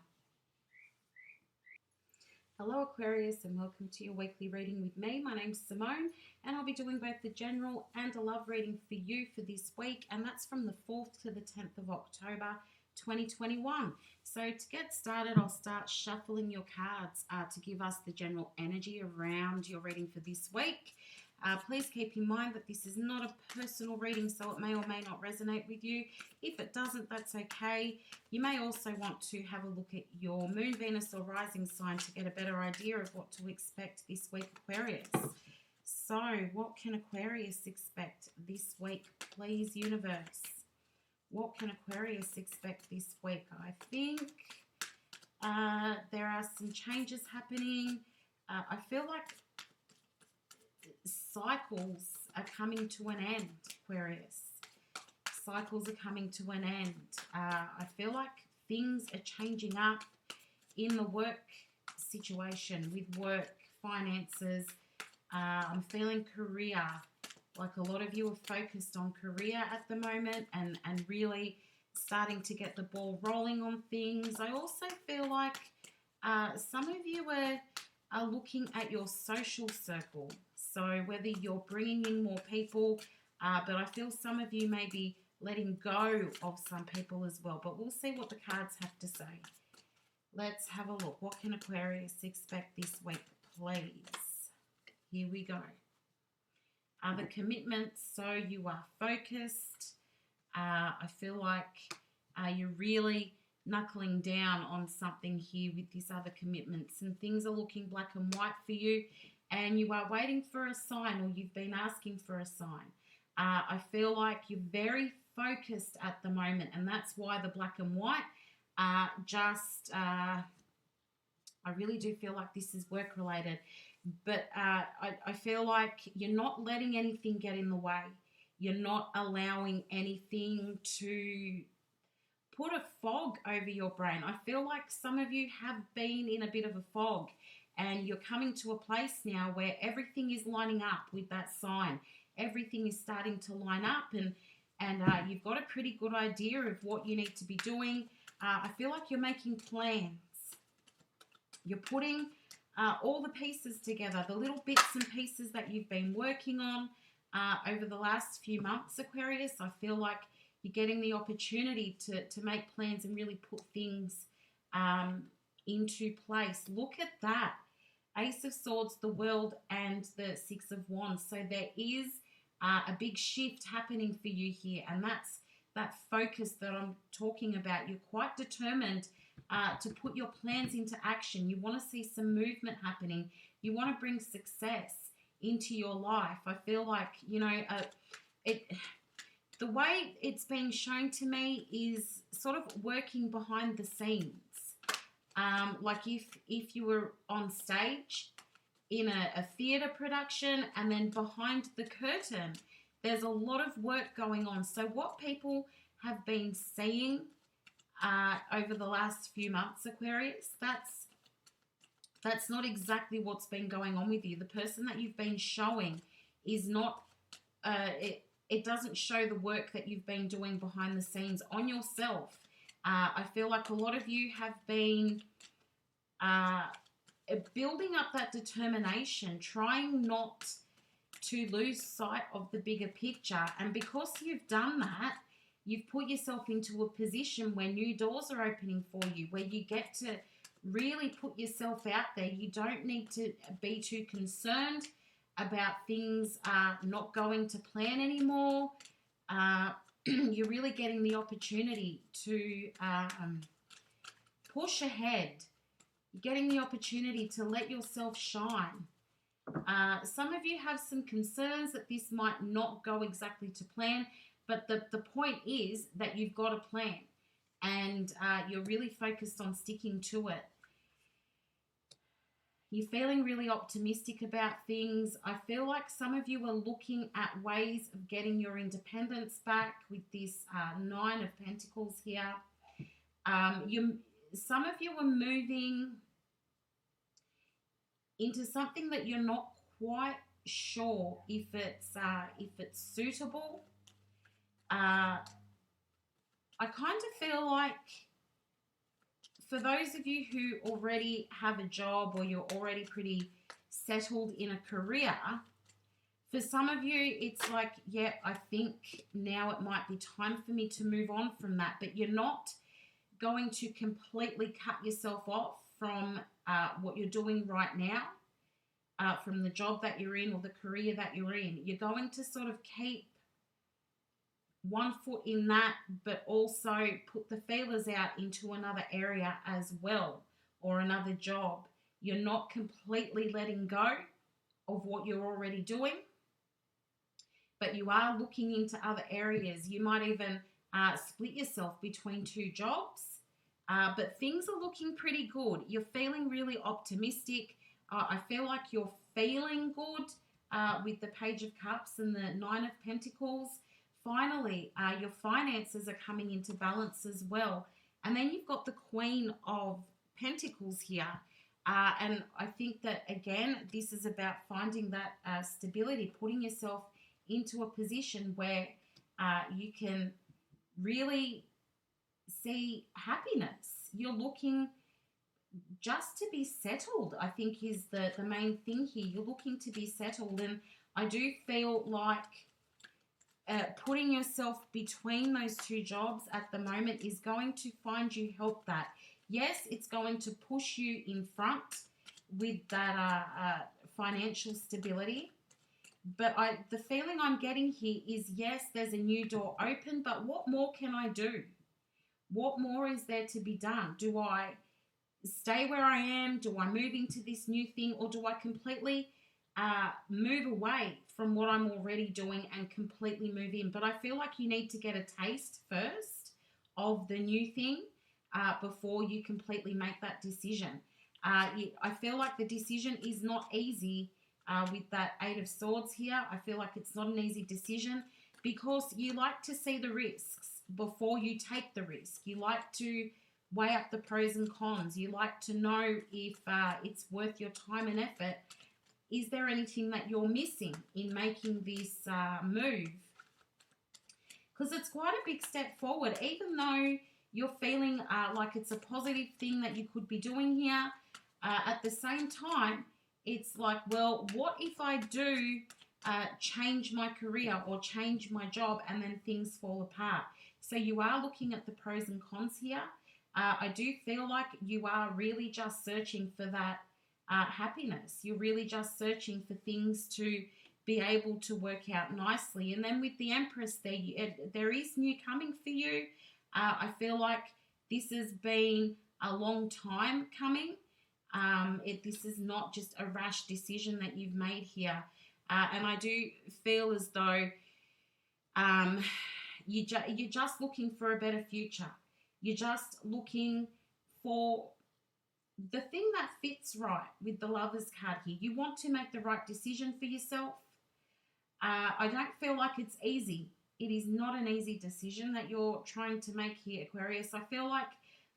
Hello Aquarius, and welcome to your weekly reading with me. My name's Simone, and I'll be doing both the general and a love reading for you for this week, and that's from the 4th to the 10th of October 2021. So to get started, I'll start shuffling your cards to give us the general energy around your reading for this week. Please keep in mind that this is not a personal reading, so it may or may not resonate with you. If it doesn't, that's okay. You may also want to have a look at your moon, Venus, or rising sign to get a better idea of what to expect this week, Aquarius. So, what can Aquarius expect this week, please, universe? What can Aquarius expect this week? I think there are some changes happening. I feel like cycles are coming to an end, Aquarius. Cycles are coming to an end. I feel like things are changing up in the work situation, with work, finances. I'm feeling career. Like a lot of you are focused on career at the moment and really starting to get the ball rolling on things. I also feel like some of you are looking at your social circle. So whether you're bringing in more people, but I feel some of you may be letting go of some people as well. But we'll see what the cards have to say. Let's have a look. What can Aquarius expect this week, please? Here we go. Other commitments, so you are focused. I feel like you're really knuckling down on something here with these other commitments, and things are looking black and white for you, and you are waiting for a sign, or you've been asking for a sign. I feel like you're very focused at the moment, and that's why the black and white I really do feel like this is work related, but I feel like you're not letting anything get in the way. You're not allowing anything to put a fog over your brain. I feel like some of you have been in a bit of a fog, and you're coming to a place now where everything is lining up with that sign. Everything is starting to line up, and you've got a pretty good idea of what you need to be doing. I feel like you're making plans. You're putting all the pieces together, the little bits and pieces that you've been working on over the last few months, Aquarius. I feel like you're getting the opportunity to make plans and really put things into place. Look at that. Ace of Swords, the World, and the Six of Wands. So there is a big shift happening for you here, and that's that focus that I'm talking about. You're quite determined to put your plans into action. You want to see some movement happening. You want to bring success into your life. I feel like, you know, the way it's being shown to me is sort of working behind the scenes. Like if you were on stage in a theatre production, and then behind the curtain, there's a lot of work going on. So what people have been seeing over the last few months, Aquarius, that's not exactly what's been going on with you. The person that you've been showing is not, it doesn't show the work that you've been doing behind the scenes on yourself. I feel like a lot of you have been building up that determination, trying not to lose sight of the bigger picture. And because you've done that, you've put yourself into a position where new doors are opening for you, where you get to really put yourself out there. You don't need to be too concerned about things not going to plan anymore. You're really getting the opportunity to push ahead. You're getting the opportunity to let yourself shine. Some of you have some concerns that this might not go exactly to plan, but the point is that you've got a plan, and you're really focused on sticking to it. You're feeling really optimistic about things. I feel like some of you are looking at ways of getting your independence back with this Nine of Pentacles here. Some of you are moving into something that you're not quite sure if it's suitable. I kind of feel like for those of you who already have a job, or you're already pretty settled in a career, for some of you it's like, yeah, I think now it might be time for me to move on from that. But you're not going to completely cut yourself off from what you're doing right now, from the job that you're in or the career that you're in. You're going to sort of keep one foot in that, but also put the feelers out into another area as well, or another job. You're not completely letting go of what you're already doing, but you are looking into other areas. You might even split yourself between two jobs, but things are looking pretty good. You're feeling really optimistic. I feel like you're feeling good. with the Page of Cups and the Nine of Pentacles. Finally, your finances are coming into balance as well. And then you've got the Queen of Pentacles here. And I think that, again, this is about finding that stability, putting yourself into a position where you can really see happiness. You're looking just to be settled, I think, is the main thing here. You're looking to be settled. And I do feel like putting yourself between those two jobs at the moment is going to find you help that. Yes, it's going to push you in front with that financial stability. But the feeling I'm getting here is, yes, there's a new door open, but what more can I do? What more is there to be done? Do I stay where I am? Do I move into this new thing? Or do I completely move away from what I'm already doing and completely move in? But I feel like you need to get a taste first of the new thing before you completely make that decision. I feel like the decision is not easy with that Eight of Swords here. I feel like it's not an easy decision because you like to see the risks before you take the risk. You like to weigh up the pros and cons. You like to know if it's worth your time and effort. Is there anything that you're missing in making this move? Because it's quite a big step forward, even though you're feeling like it's a positive thing that you could be doing here. At the same time, it's like, well, what if I do change my career or change my job and then things fall apart? So you are looking at the pros and cons here. I do feel like you are really just searching for that happiness. You're really just searching for things to be able to work out nicely. And then with the Empress there is new coming for you. I feel like this has been a long time coming. This is not just a rash decision that you've made here. And I do feel as though you're just looking for a better future. You're just looking for the thing that fits right with the Lovers card here. You want to make the right decision for yourself. I don't feel like it's easy. It is not an easy decision that you're trying to make here, Aquarius. I feel like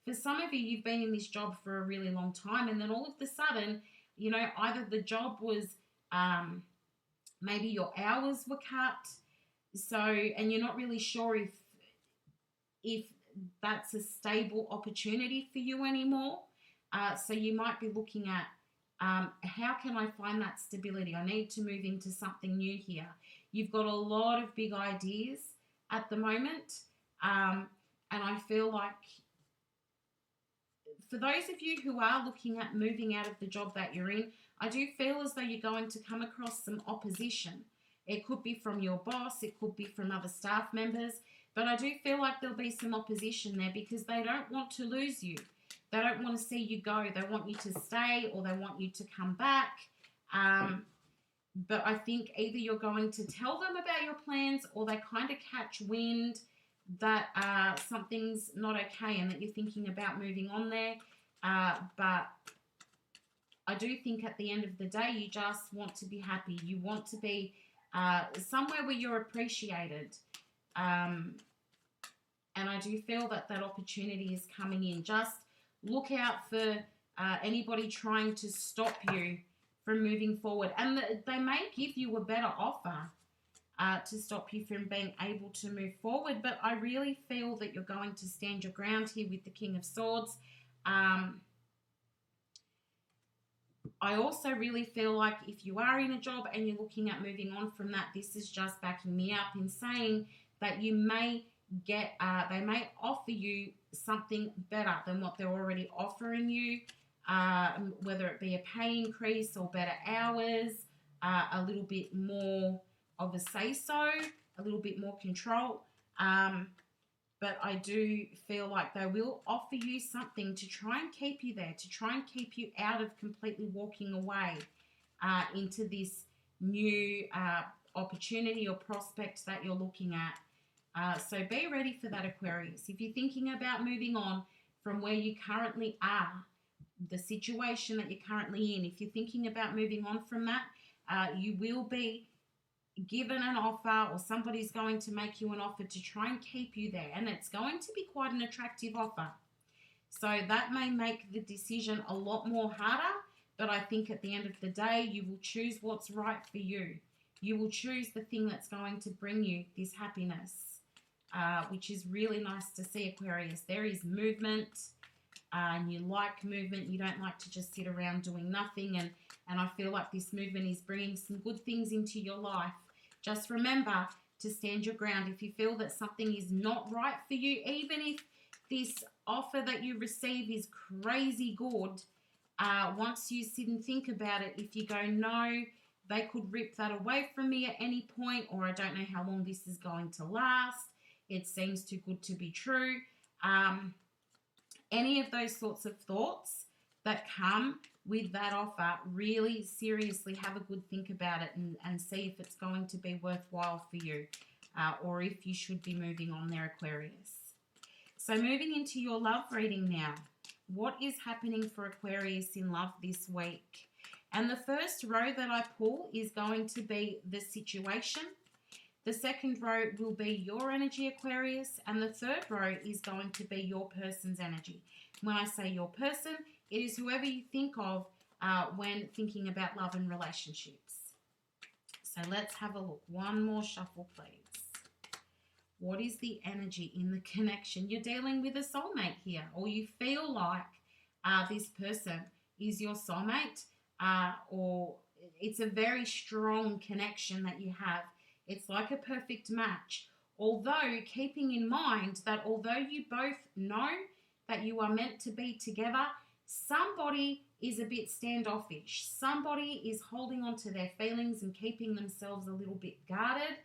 for some of you, you've been in this job for a really long time, and then all of a sudden, you know, either the job was, maybe your hours were cut, so, and you're not really sure if that's a stable opportunity for you anymore. So you might be looking at how can I find that stability? I need to move into something new here. You've got a lot of big ideas at the moment, and I feel like for those of you who are looking at moving out of the job that you're in, I do feel as though you're going to come across some opposition. It could be from your boss, it could be from other staff members, but I do feel like there'll be some opposition there because they don't want to lose you. They don't want to see you go. They want you to stay or they want you to come back. But I think either you're going to tell them about your plans or they kind of catch wind that something's not okay and that you're thinking about moving on there. But I do think at the end of the day, you just want to be happy. You want to be somewhere where you're appreciated. And I do feel that that opportunity is coming in. Just look out for anybody trying to stop you from moving forward. And they may give you a better offer to stop you from being able to move forward. But I really feel that you're going to stand your ground here with the King of Swords. I also really feel like if you are in a job and you're looking at moving on from that, this is just backing me up in saying that you may get, they may offer you something better than what they're already offering you, whether it be a pay increase or better hours, a little bit more of a say-so, a little bit more control. But I do feel like they will offer you something to try and keep you there, to try and keep you out of completely walking away into this new opportunity or prospect that you're looking at. So be ready for that, Aquarius. If you're thinking about moving on from where you currently are, the situation that you're currently in, if you're thinking about moving on from that, You will be given an offer, or somebody's going to make you an offer to try and keep you there, and it's going to be quite an attractive offer. So that may make the decision a lot more harder, but I think at the end of the day, you will choose what's right for you. You will choose the thing that's going to bring you this happiness, which is really nice to see, Aquarius. There is movement, and you like movement. You don't like to just sit around doing nothing, and I feel like this movement is bringing some good things into your life. Just remember to stand your ground. If you feel that something is not right for you, even if this offer that you receive is crazy good, once you sit and think about it, if you go, no, they could rip that away from me at any point, or I don't know how long this is going to last, it seems too good to be true. Any of those sorts of thoughts that come with that offer, really seriously have a good think about it and see if it's going to be worthwhile for you, or if you should be moving on there, Aquarius. So moving into your love reading now. What is happening for Aquarius in love this week? And the first row that I pull is going to be the situation. The second row will be your energy, Aquarius. And the third row is going to be your person's energy. When I say your person, it is whoever you think of when thinking about love and relationships. So let's have a look. One more shuffle, please. What is the energy in the connection? You're dealing with a soulmate here, or you feel like this person is your soulmate, or it's a very strong connection that you have. It's like a perfect match. Although, keeping in mind that although you both know that you are meant to be together, somebody is a bit standoffish. Somebody is holding on to their feelings and keeping themselves a little bit guarded,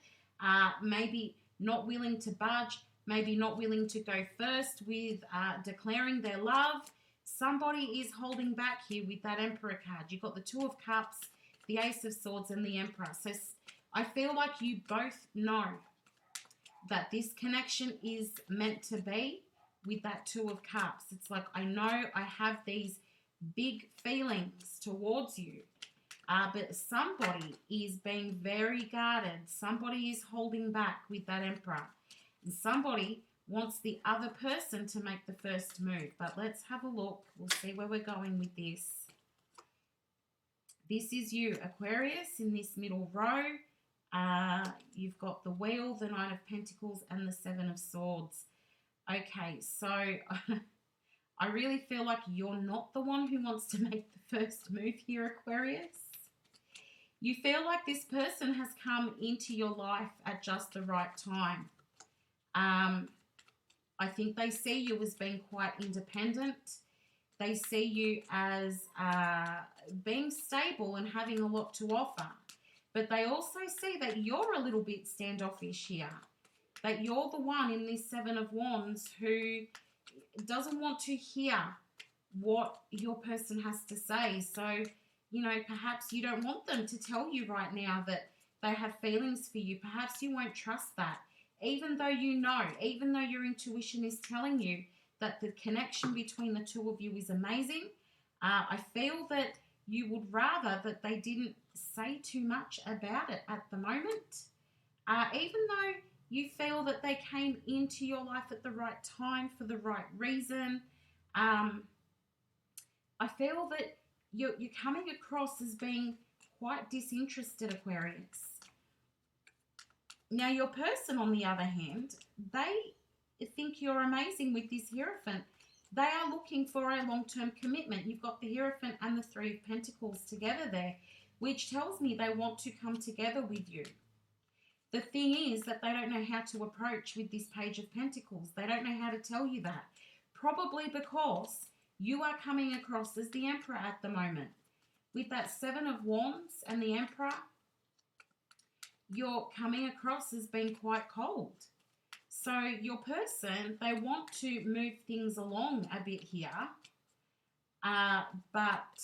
maybe not willing to budge, maybe not willing to go first with declaring their love. Somebody is holding back here with that Emperor card. You've got the Two of Cups, the Ace of Swords, and the Emperor. So I feel like you both know that this connection is meant to be with that Two of Cups. It's like, I know I have these big feelings towards you, but somebody is being very guarded. Somebody is holding back with that Emperor. And somebody wants the other person to make the first move. But let's have a look. We'll see where we're going with this. This is you, Aquarius, in this middle row. You've got the Wheel, the Nine of Pentacles, and the Seven of Swords. Okay, so I really feel like you're not the one who wants to make the first move here, Aquarius. You feel like this person has come into your life at just the right time. I think they see you as being quite independent. They see you as being stable and having a lot to offer. But they also see that you're a little bit standoffish here. That you're the one in this Seven of Wands who doesn't want to hear what your person has to say. So, you know, perhaps you don't want them to tell you right now that they have feelings for you. Perhaps you won't trust that. Even though you know, even though your intuition is telling you that the connection between the two of you is amazing, I feel that you would rather that they didn't say too much about it at the moment. Even though you feel that they came into your life at the right time for the right reason, I feel that you're coming across as being quite disinterested, Aquarius. Now, your person, on the other hand, they think you're amazing with this Hierophant. They are looking for a long-term commitment. You've got the Hierophant and the Three of Pentacles together there, which tells me they want to come together with you. The thing is that they don't know how to approach with this Page of Pentacles. They don't know how to tell you that. Probably because you are coming across as the Emperor at the moment. With that Seven of Wands and the Emperor, you're coming across as being quite cold. So your person, they want to move things along a bit here, but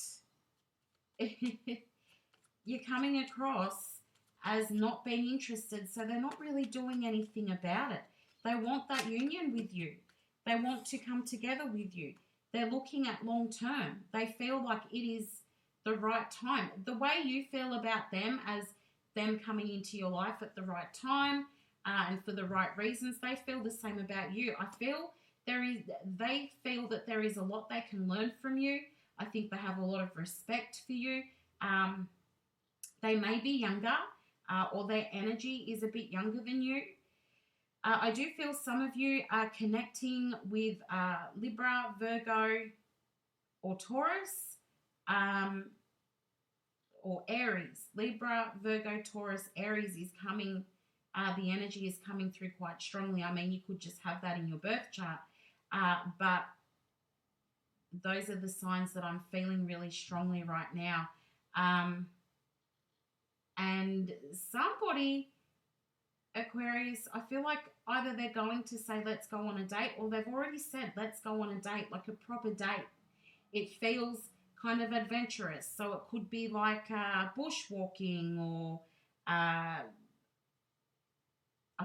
you're coming across as not being interested, so they're not really doing anything about it. They want that union with you. They want to come together with you. They're looking at long term. They feel like it is the right time. The way you feel about them as them coming into your life at the right time and for the right reasons, they feel the same about you. I feel they feel that there is a lot they can learn from you. I think they have a lot of respect for you. They may be younger or their energy is a bit younger than you. I do feel some of you are connecting with Libra, Virgo, or Taurus, or Aries. Libra, Virgo, Taurus, Aries is coming. The energy is coming through quite strongly. I mean, you could just have that in your birth chart. But those are the signs that I'm feeling really strongly right now. And somebody, Aquarius, I feel like either they're going to say, let's go on a date, or they've already said, let's go on a date, like a proper date. It feels kind of adventurous. So it could be like bushwalking or I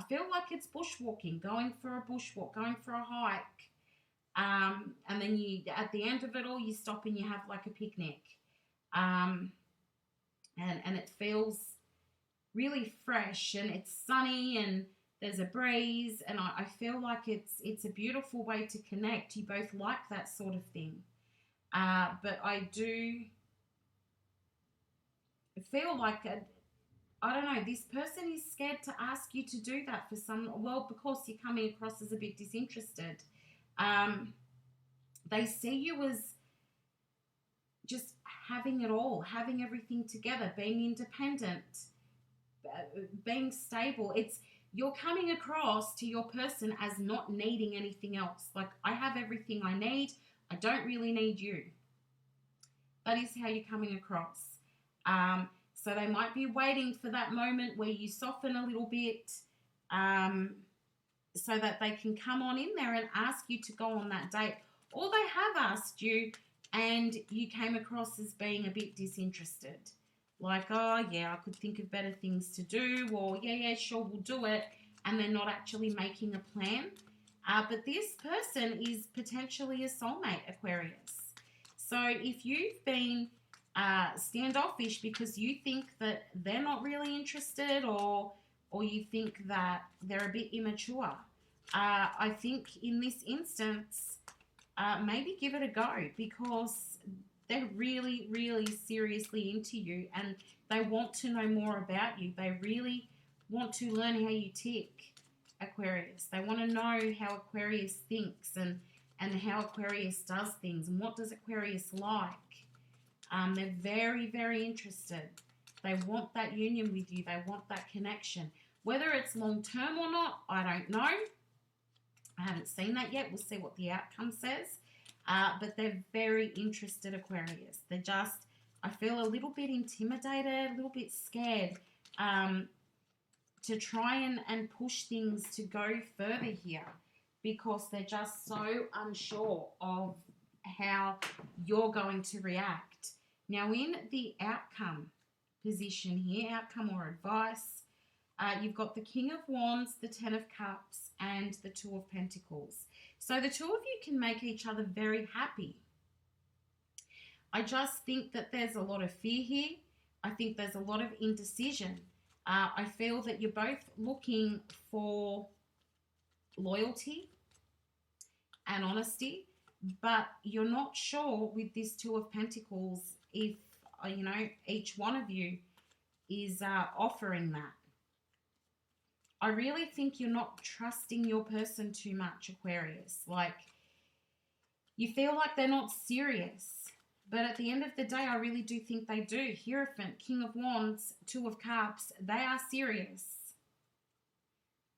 feel like it's bushwalking, going for a bushwalk, going for a hike. And then you, at the end of it all, you stop and you have like a picnic. And it feels really fresh and it's sunny and there's a breeze. And I feel like it's a beautiful way to connect. You both like that sort of thing. But I do feel like, I don't know, this person is scared to ask you to do that for some, well, because you're coming across as a bit disinterested. They see you as just having it all, having everything together, being independent, being stable. You're coming across to your person as not needing anything else. Like, I have everything I need. I don't really need you. That is how you're coming across. So they might be waiting for that moment where you soften a little bit so that they can come on in there and ask you to go on that date. Or they have asked you and you came across as being a bit disinterested. Like, oh, yeah, I could think of better things to do, or yeah, sure, we'll do it. And they're not actually making a plan. But this person is potentially a soulmate, Aquarius. So if you've been standoffish because you think that they're not really interested, or you think that they're a bit immature, I think in this instance, maybe give it a go, because they're really, really seriously into you and they want to know more about you. They really want to learn how you tick, Aquarius. They want to know how Aquarius thinks and how Aquarius does things and what does Aquarius like. They're very, very interested. They want that union with you. They want that connection. Whether it's long-term or not, I don't know. I haven't seen that yet. We'll see what the outcome says. But they're very interested, Aquarius. They're just, I feel a little bit intimidated, a little bit scared to try and push things to go further here, because they're just so unsure of how you're going to react. Now, in the outcome position here, outcome or advice, you've got the King of Wands, the Ten of Cups, and the Two of Pentacles. So the two of you can make each other very happy. I just think that there's a lot of fear here. I think there's a lot of indecision. I feel that you're both looking for loyalty and honesty, but you're not sure with this Two of Pentacles if, each one of you is offering that. I really think you're not trusting your person too much, Aquarius. Like, you feel like they're not serious. But at the end of the day, I really do think they do. Hierophant, King of Wands, Two of Cups, they are serious.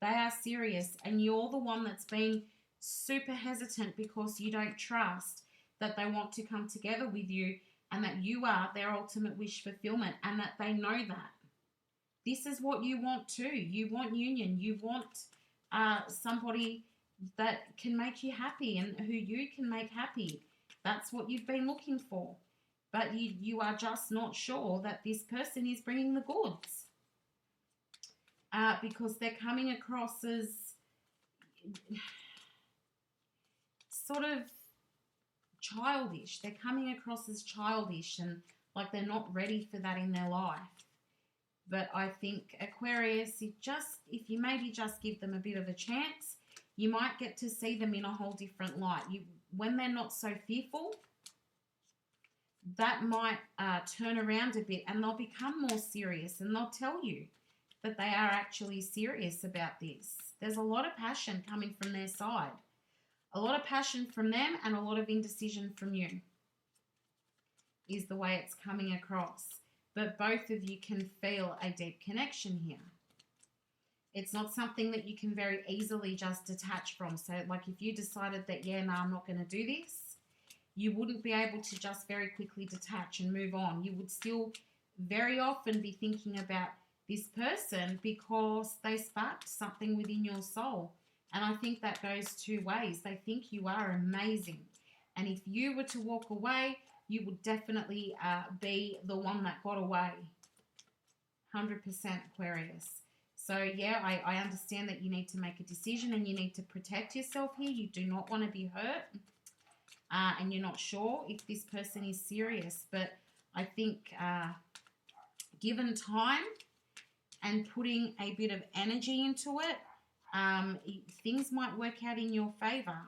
They are serious. And you're the one that's being super hesitant because you don't trust that they want to come together with you and that you are their ultimate wish fulfillment and that they know that. This is what you want too. You want union. You want somebody that can make you happy and who you can make happy. That's what you've been looking for. But you are just not sure that this person is bringing the goods. Because they're coming across as sort of childish. They're coming across as childish and like they're not ready for that in their life. But I think Aquarius, if you maybe just give them a bit of a chance, you might get to see them in a whole different light. When they're not so fearful, that might turn around a bit and they'll become more serious and they'll tell you that they are actually serious about this. There's a lot of passion coming from their side. A lot of passion from them and a lot of indecision from you is the way it's coming across. But both of you can feel a deep connection here. It's not something that you can very easily just detach from. So like if you decided that, yeah, no, I'm not going to do this, you wouldn't be able to just very quickly detach and move on. You would still very often be thinking about this person because they sparked something within your soul. And I think that goes two ways. They think you are amazing. And if you were to walk away, you would definitely be the one that got away. 100% Aquarius. So, yeah, I understand that you need to make a decision and you need to protect yourself here. You do not want to be hurt. And you're not sure if this person is serious. But I think given time and putting a bit of energy into it, things might work out in your favor.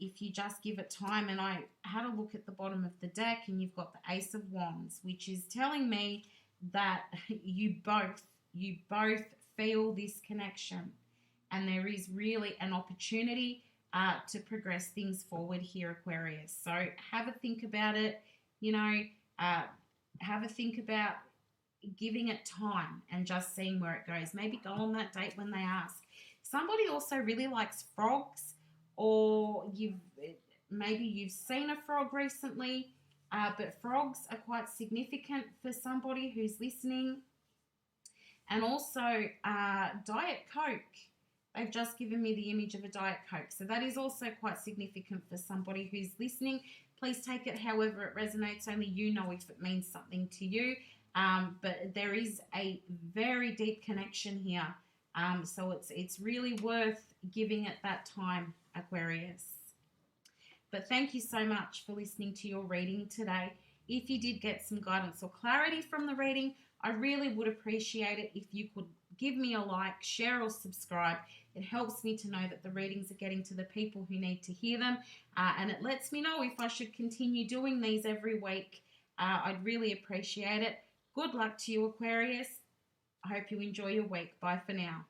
If you just give it time. And I had a look at the bottom of the deck and you've got the Ace of Wands, which is telling me that you both feel this connection and there is really an opportunity to progress things forward here, Aquarius. So have a think about it, have a think about giving it time and just seeing where it goes. Maybe go on that date when they ask. Somebody also really likes frogs, or maybe you've seen a frog recently, but frogs are quite significant for somebody who's listening. And also Diet Coke. They've just given me the image of a Diet Coke. So that is also quite significant for somebody who's listening. Please take it however it resonates. Only you know if it means something to you. But there is a very deep connection here. So it's really worth giving it that time, Aquarius. But thank you so much for listening to your reading today. If you did get some guidance or clarity from the reading, I really would appreciate it if you could give me a like, share or subscribe. It helps me to know that the readings are getting to the people who need to hear them. And it lets me know if I should continue doing these every week. I'd really appreciate it. Good luck to you, Aquarius. I hope you enjoy your week. Bye for now.